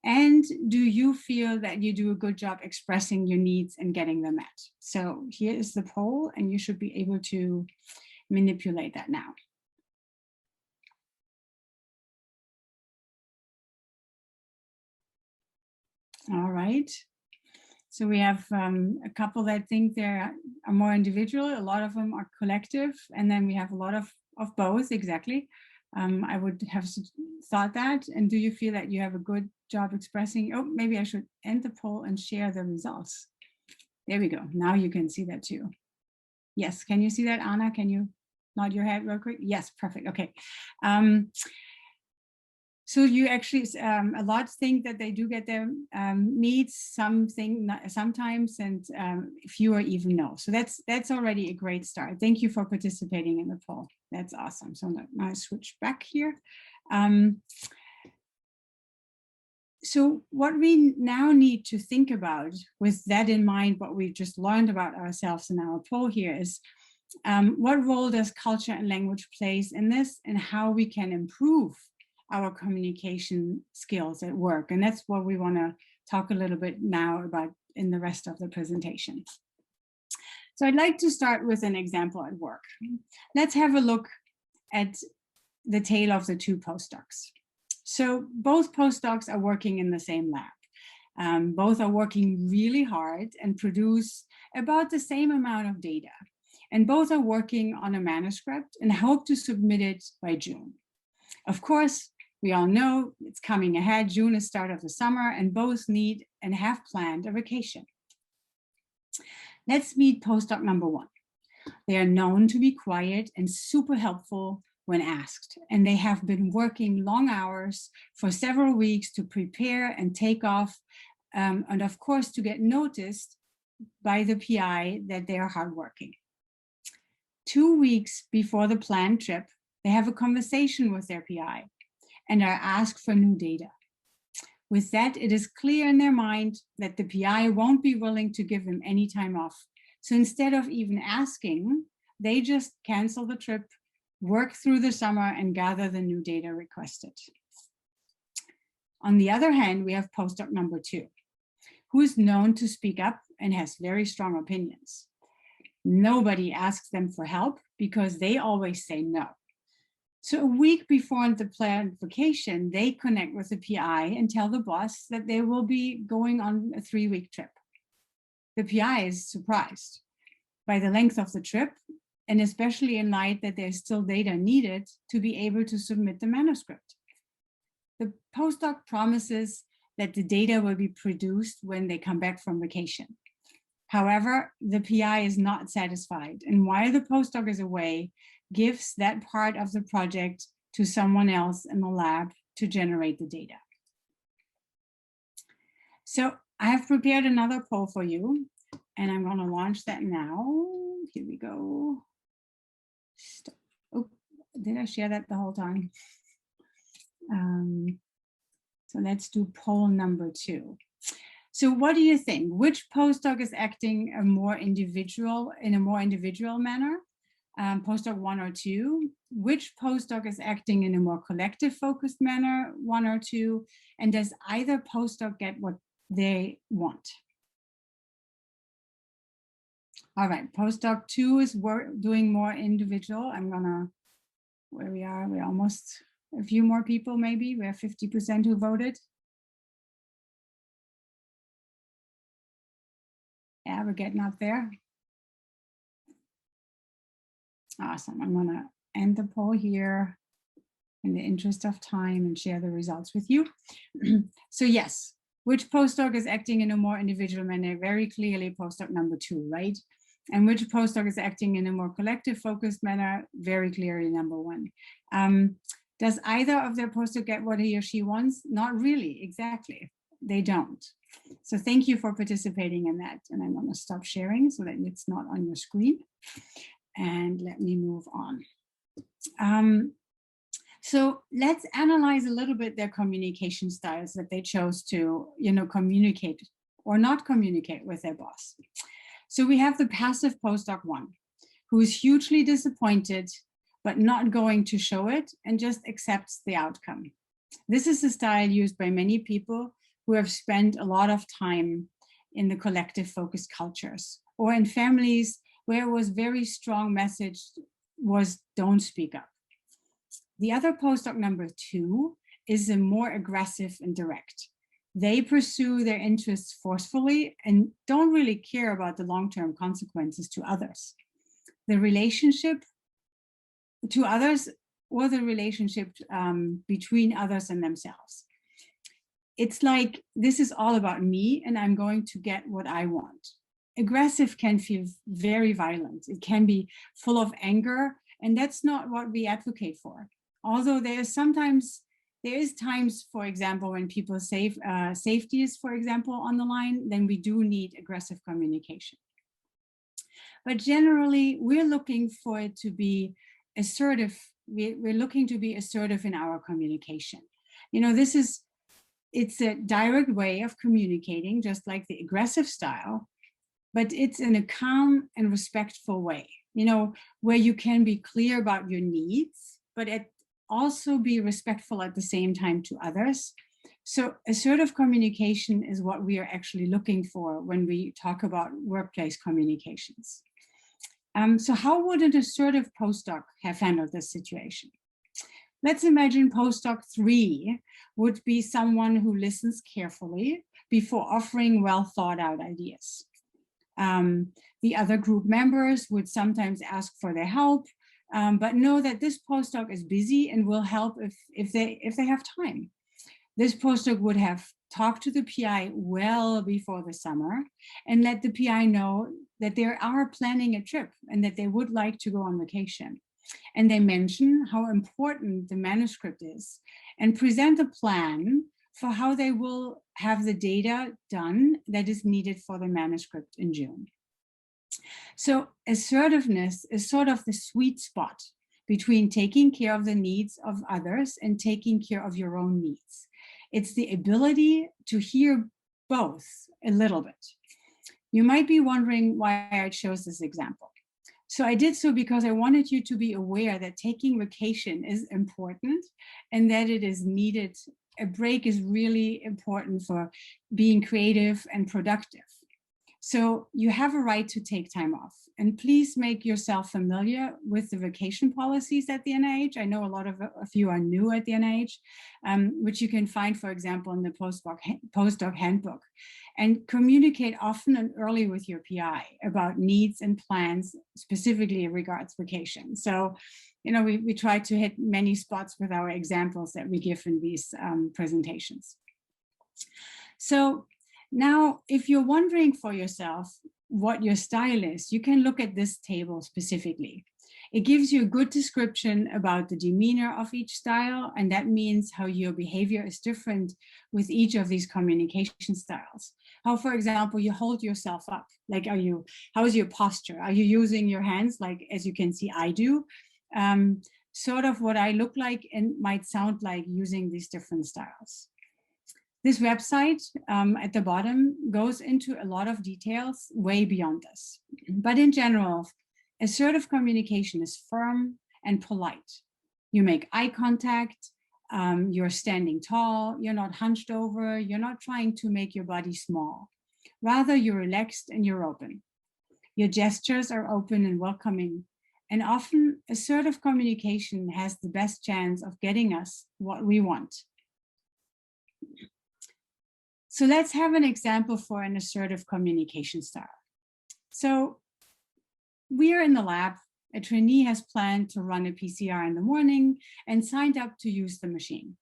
And do you feel that you do a good job expressing your needs and getting them met? So here is the poll, and you should be able to manipulate that now. All right. So we have a couple that think they are more individual, a lot of them are collective, and then we have a lot of both, exactly. I would have thought that. And do you feel that you have a good job expressing? Oh, maybe I should end the poll and share the results. There we go. Now you can see that too. Yes, can you see that, Anna? Can you nod your head real quick? Yes, perfect. Okay. So you actually, a lot think that they do get their needs, sometimes, and fewer even no. So that's already a great start. Thank you for participating in the poll. That's awesome. So now I switch back here. So what we now need to think about, with that in mind, what we just learned about ourselves in our poll here is, what role does culture and language plays in this, and how we can improve our communication skills at work. And that's what we want to talk a little bit now about in the rest of the presentation. So I'd like to start with an example at work. Let's have a look at the tale of the two postdocs. So both postdocs are working in the same lab. Both are working really hard and produce about the same amount of data. And both are working on a manuscript and hope to submit it by June. Of course, we all know it's coming ahead. June is start of the summer, and both need and have planned a vacation. Let's meet postdoc number one. They are known to be quiet and super helpful when asked, and they have been working long hours for several weeks to prepare and take off, and of course to get noticed by the PI that they are hardworking. 2 weeks before the planned trip, they have a conversation with their PI and are asked for new data. With that, it is clear in their mind that the PI won't be willing to give them any time off. So instead of even asking, they just cancel the trip, work through the summer, and gather the new data requested. On the other hand, we have postdoc number two, who is known to speak up and has very strong opinions. Nobody asks them for help because they always say no. So a week before the planned vacation, they connect with the PI and tell the boss that they will be going on a 3-week trip. The PI is surprised by the length of the trip, and especially in light that there's still data needed to be able to submit the manuscript. The postdoc promises that the data will be produced when they come back from vacation. However, the PI is not satisfied, and while the postdoc is away, gives that part of the project to someone else in the lab to generate the data. So I have prepared another poll for you, and I'm going to launch that now. Here we go. Stop. Oh, did I share that the whole time? So let's do poll number 2. So what do you think? Which postdoc is acting in a more individual manner? Postdoc 1 or 2? Which postdoc is acting in a more collective focused manner, 1 or 2? And does either postdoc get what they want? All right, postdoc 2 is doing more individual. I'm gonna, where we are, we're almost a few more people maybe. We have 50% who voted. Yeah, we're getting up there. Awesome. I'm going to end the poll here in the interest of time and share the results with you. So yes, which postdoc is acting in a more individual manner? Very clearly postdoc number 2, right? And which postdoc is acting in a more collective focused manner? Very clearly number 1. Does either of their postdoc get what he or she wants? Not really, exactly. They don't. So thank you for participating in that. And I'm going to stop sharing so that it's not on your screen. And let me move on. So let's analyze a little bit their communication styles that they chose to, communicate or not communicate with their boss. So we have the passive postdoc 1, who is hugely disappointed, but not going to show it and just accepts the outcome. This is a style used by many people who have spent a lot of time in the collective focused cultures or in families where it was very strong message was don't speak up. The other postdoc number 2 is a more aggressive and direct. They pursue their interests forcefully and don't really care about the long-term consequences to others. The relationship to others or the relationship between others and themselves. It's like, this is all about me and I'm going to get what I want. Aggressive can feel very violent. It can be full of anger, and that's not what we advocate for. Although there is times, for example, when people safety is, for example, on the line, then we do need aggressive communication. But generally, we're looking for it to be assertive. We're looking to be assertive in our communication. You know, it's a direct way of communicating, just like the aggressive style, but it's in a calm and respectful way, you know, where you can be clear about your needs, but also be respectful at the same time to others. So assertive communication is what we are actually looking for when we talk about workplace communications. So how would an assertive postdoc have handled this situation? Let's imagine postdoc 3 would be someone who listens carefully before offering well thought out ideas. The other group members would sometimes ask for their help, but know that this postdoc is busy and will help if they have time. This postdoc would have talked to the PI well before the summer and let the PI know that they are planning a trip and that they would like to go on vacation. And they mention how important the manuscript is and present a plan for how they will have the data done that is needed for the manuscript in June. So assertiveness is sort of the sweet spot between taking care of the needs of others and taking care of your own needs. It's the ability to hear both a little bit. You might be wondering why I chose this example. So I did so because I wanted you to be aware that taking vacation is important and that it is needed. A break is really important for being creative and productive. So you have a right to take time off, and please make yourself familiar with the vacation policies at the NIH. I know a lot of you are new at the NIH, which you can find, for example, in the postdoc handbook, and communicate often and early with your PI about needs and plans, specifically in regards vacation. So, you know, we try to hit many spots with our examples that we give in these presentations. So now, if you're wondering for yourself what your style is, you can look at this table specifically. It gives you a good description about the demeanor of each style, and that means how your behavior is different with each of these communication styles. How, for example, you hold yourself up, like how is your posture? Are you using your hands, like as you can see I do? Sort of what I look like and might sound like using these different styles. This website at the bottom goes into a lot of details way beyond this. But in general, assertive communication is firm and polite. You make eye contact, you're standing tall, you're not hunched over, you're not trying to make your body small. Rather, you're relaxed and you're open. Your gestures are open and welcoming. And often, assertive communication has the best chance of getting us what we want. So let's have an example for an assertive communication style. So we are in the lab. A trainee has planned to run a PCR in the morning and signed up to use the machine.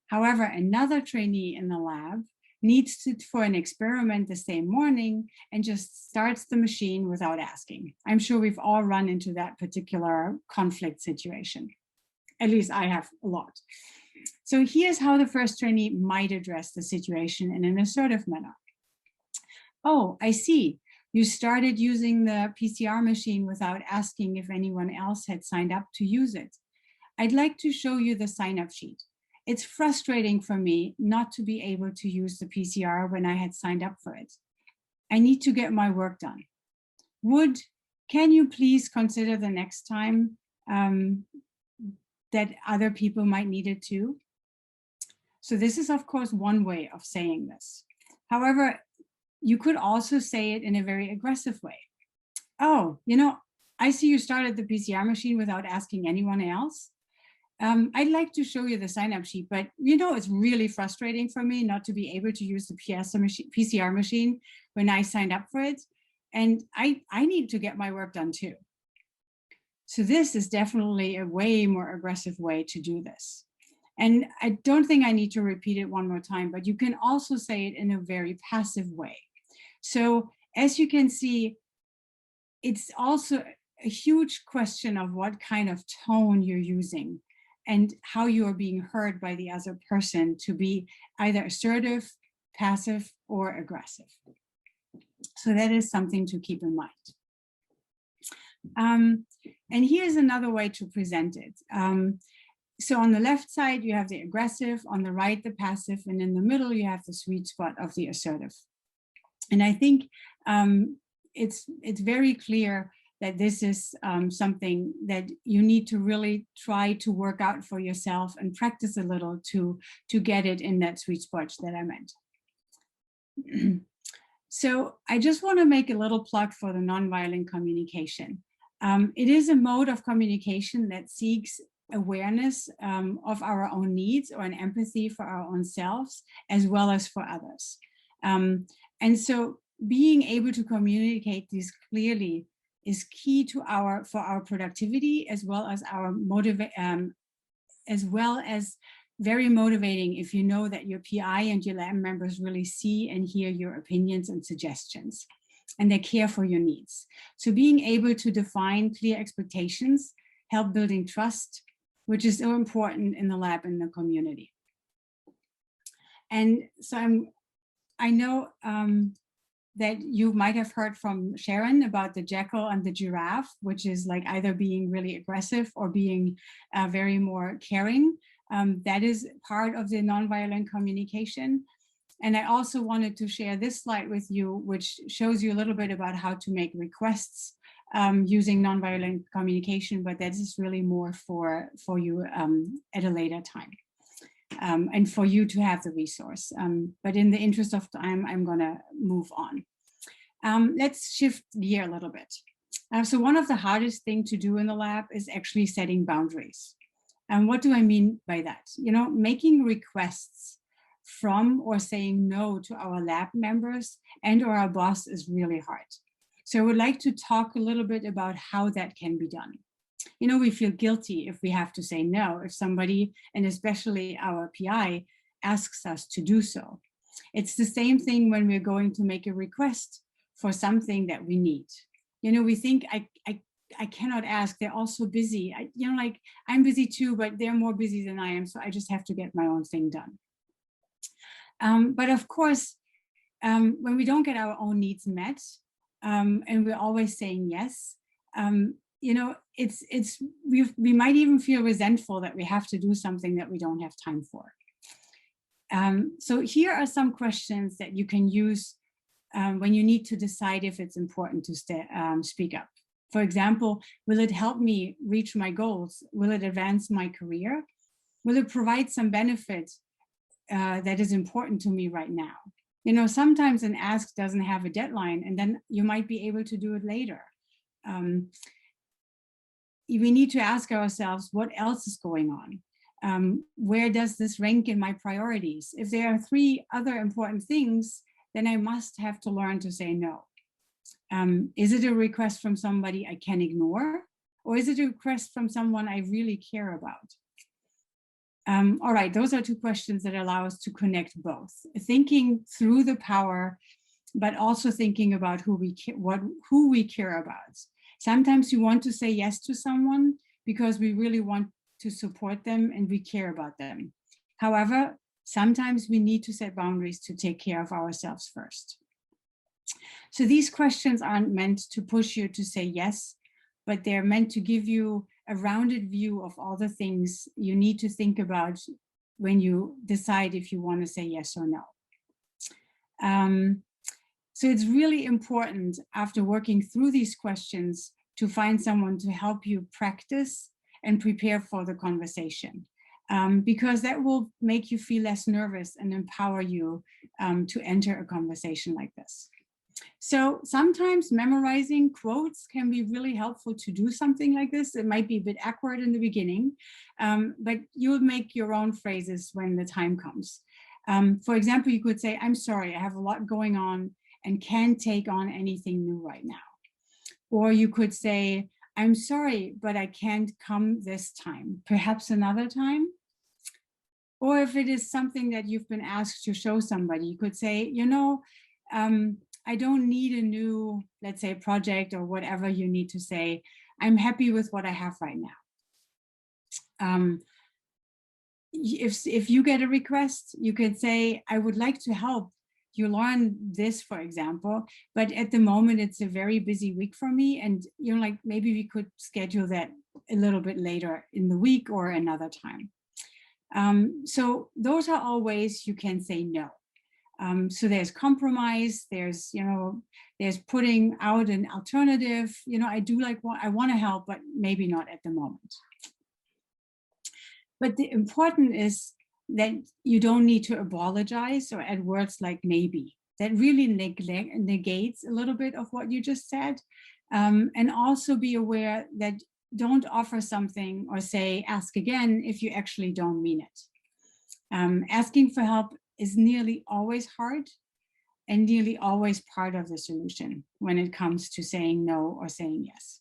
However, another trainee in the lab needs to, for an experiment the same morning, and just starts the machine without asking. I'm sure we've all run into that particular conflict situation. At least I have a lot. So here's how the first trainee might address the situation in an assertive manner. Oh, I see. You started using the PCR machine without asking if anyone else had signed up to use it. I'd like to show you the sign-up sheet. It's frustrating for me not to be able to use the PCR when I had signed up for it. I need to get my work done. Would can you please consider the next time that other people might need it too? So this is, of course, one way of saying this. However, you could also say it in a very aggressive way. Oh, you know, I see you started the PCR machine without asking anyone else. I'd like to show you the sign-up sheet, but you know, it's really frustrating for me not to be able to use the PCR machine when I signed up for it. And I need to get my work done too. So this is definitely a way more aggressive way to do this. And I don't think I need to repeat it one more time, but you can also say it in a very passive way. So as you can see, it's also a huge question of what kind of tone you're using and how you are being heard by the other person to be either assertive, passive, or aggressive. So that is something to keep in mind. And here's another way to present it. So on the left side, you have the aggressive, on the right, the passive, and in the middle, you have the sweet spot of the assertive. And I think it's very clear that this is something that you need to really try to work out for yourself and practice a little to get it in that sweet spot that I meant. So I just want to make a little plug for the nonviolent communication. It is a mode of communication that seeks awareness of our own needs or an empathy for our own selves as well as for others. And so being able to communicate this clearly is key to our productivity as well as our very motivating if you know that your PI and your lab members really see and hear your opinions and suggestions and they care for your needs. So being able to define clear expectations, help building trust, which is so important in the lab and the community. And so I know that you might have heard from Sharon about the jackal and the giraffe, which is like either being really aggressive or being very more caring. That is part of the nonviolent communication. And I also wanted to share this slide with you, which shows you a little bit about how to make requests using nonviolent communication, but that is really more for you at a later time. And for you to have the resource. But in the interest of time, I'm gonna move on. Let's shift gear a little bit. So one of the hardest things to do in the lab is actually setting boundaries. And what do I mean by that? You know, making requests from or saying no to our lab members and or our boss is really hard. So I would like to talk a little bit about how that can be done. You know, we feel guilty if we have to say no, if somebody, and especially our PI, asks us to do so. It's the same thing when we're going to make a request for something that we need. You know, we think, I cannot ask, they're all so busy. You know, like I'm busy too, but they're more busy than I am, so I just have to get my own thing done. But of course, when we don't get our own needs met, and we're always saying yes, you know, we might even feel resentful that we have to do something that we don't have time for. So here are some questions that you can use when you need to decide if it's important to speak up. For example, will it help me reach my goals? Will it advance my career? Will it provide some benefit that is important to me right now? You know, sometimes an ask doesn't have a deadline and then you might be able to do it later. We need to ask ourselves, what else is going on? Where does this rank in my priorities? If there are 3 other important things, then I must have to learn to say no. Is it a request from somebody I can ignore? Or is it a request from someone I really care about? All right, those are 2 questions that allow us to connect both. Thinking through the power, but also thinking about who we care about. Sometimes we want to say yes to someone because we really want to support them and we care about them. However, sometimes we need to set boundaries to take care of ourselves first. So these questions aren't meant to push you to say yes, but they're meant to give you a rounded view of all the things you need to think about when you decide if you want to say yes or no. So So it's really important after working through these questions to find someone to help you practice and prepare for the conversation, because that will make you feel less nervous and empower you to enter a conversation like this. So sometimes memorizing quotes can be really helpful to do something like this. It might be a bit awkward in the beginning, but you'll make your own phrases when the time comes. For example, you could say, I'm sorry, I have a lot going on and can't take on anything new right now. Or you could say, I'm sorry, but I can't come this time, perhaps another time. Or if it is something that you've been asked to show somebody, you could say, you know, I don't need a new, let's say, project or whatever you need to say. I'm happy with what I have right now. If you get a request, you could say, I would like to help you learn this, for example, but at the moment it's a very busy week for me, and you know, like maybe we could schedule that a little bit later in the week or another time. So those are all ways you can say no. So there's compromise, there's, you know, there's putting out an alternative, you know, I do like what I want to help, but maybe not at the moment. But the important is that you don't need to apologize or add words like maybe. That really negates a little bit of what you just said. And also be aware that don't offer something or say, ask again if you actually don't mean it. Asking for help is nearly always hard and nearly always part of the solution when it comes to saying no or saying yes.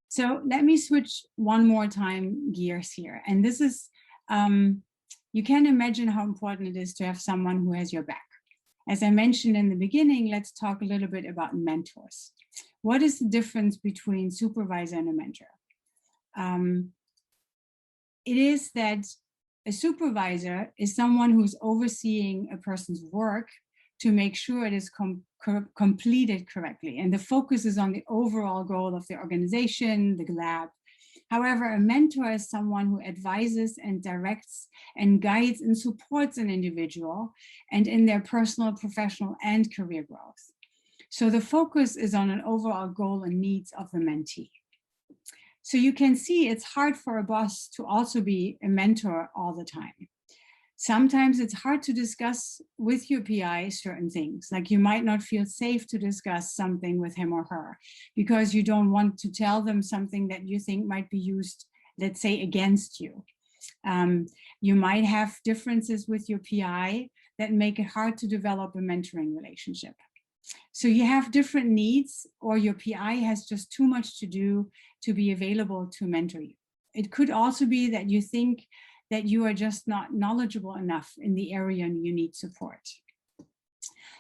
So let me switch one more time gears here. And this is, you can imagine how important it is to have someone who has your back. As I mentioned in the beginning, let's talk a little bit about mentors. What is the difference between supervisor and a mentor? It is that a supervisor is someone who's overseeing a person's work to make sure it is completed correctly. And the focus is on the overall goal of the organization, the lab. However, a mentor is someone who advises and directs and guides and supports an individual and in their personal, professional, and career growth. So the focus is on an overall goal and needs of the mentee. So you can see it's hard for a boss to also be a mentor all the time. Sometimes it's hard to discuss with your PI certain things, like you might not feel safe to discuss something with him or her because you don't want to tell them something that you think might be used, let's say, against you. You might have differences with your PI that make it hard to develop a mentoring relationship. So you have different needs, or your PI has just too much to do to be available to mentor you. It could also be that you think that you are just not knowledgeable enough in the area and you need support.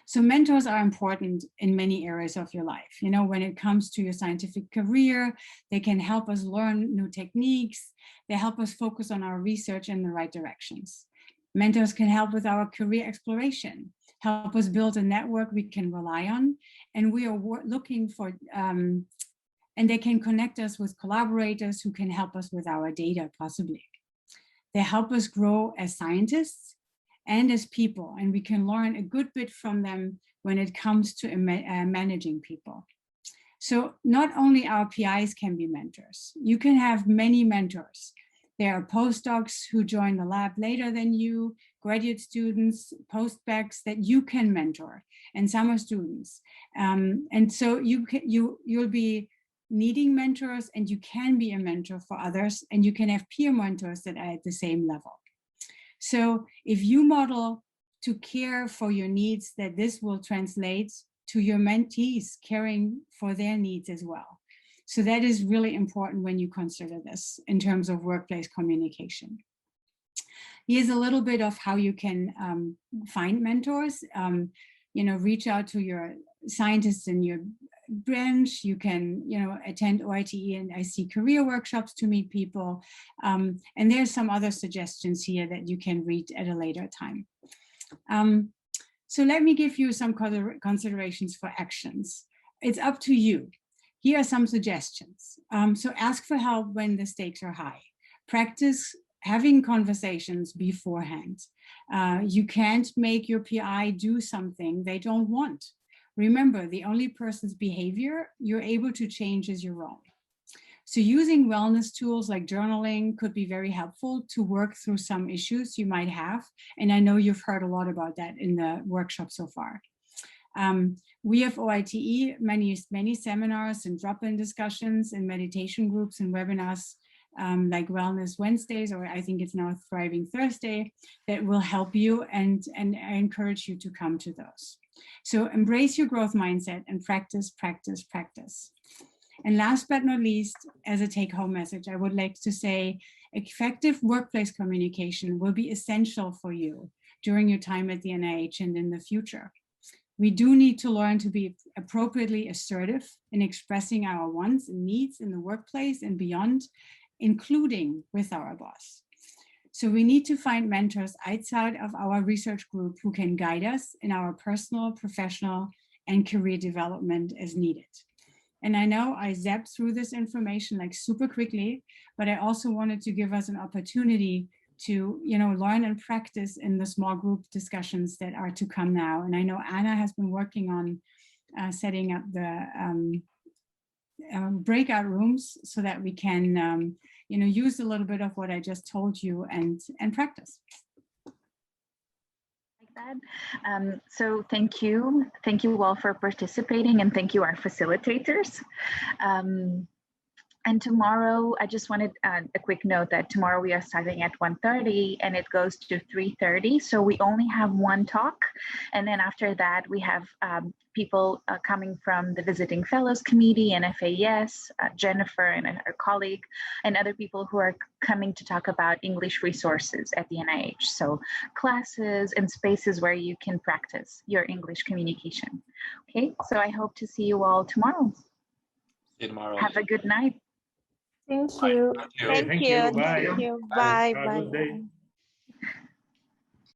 So mentors are important in many areas of your life. You know, when it comes to your scientific career, they can help us learn new techniques. They help us focus on our research in the right directions. Mentors can help with our career exploration, help us build a network we can rely on. And we are looking for, and they can connect us with collaborators who can help us with our data, possibly. They help us grow as scientists and as people, and we can learn a good bit from them when it comes to managing people. So not only our PIs can be mentors, you can have many mentors. There are postdocs who join the lab later than you, graduate students, postdocs that you can mentor, and summer students. And so you'll be needing mentors, and you can be a mentor for others, and you can have peer mentors that are at the same level. So if you model to care for your needs, that this will translate to your mentees caring for their needs as well. So that is really important when you consider this in terms of workplace communication. Here's a little bit of how you can find mentors. You know, reach out to your scientists in your branch. You can, you know, attend OITE and IC career workshops to meet people. And there's some other suggestions here that you can read at a later time. So let me give you some considerations for actions. It's up to you. Here are some suggestions. So ask for help when the stakes are high. Practice having conversations beforehand. You can't make your PI do something they don't want. Remember, the only person's behavior you're able to change is your own. So using wellness tools like journaling could be very helpful to work through some issues you might have. And I know you've heard a lot about that in the workshop so far. We have OITE many seminars and drop-in discussions and meditation groups and webinars like Wellness Wednesdays, or I think it's now Thriving Thursday, that will help you, and I encourage you to come to those. So embrace your growth mindset and practice, practice, practice. And last but not least, as a take-home message, I would like to say effective workplace communication will be essential for you during your time at the NIH and in the future. We do need to learn to be appropriately assertive in expressing our wants and needs in the workplace and beyond, including with our boss. So we need to find mentors outside of our research group who can guide us in our personal, professional, and career development as needed. And I know I zapped through this information like super quickly, but I also wanted to give us an opportunity to, learn and practice in the small group discussions that are to come now. And I know Anna has been working on setting up the breakout rooms so that we can, use a little bit of what I just told you and practice. So thank you all for participating, and thank you our facilitators. And tomorrow, I just wanted a quick note that tomorrow we are starting at 1:30 and it goes to 3:30. So we only have one talk. And then after that, we have people coming from the Visiting Fellows Committee and FAES, Jennifer and her colleague, and other people who are coming to talk about English resources at the NIH. So classes and spaces where you can practice your English communication. Okay, so I hope to see you all tomorrow. See you tomorrow. Have a good night. Thank you. Thank you. Bye. Thank you. Bye. Have a good day. Bye.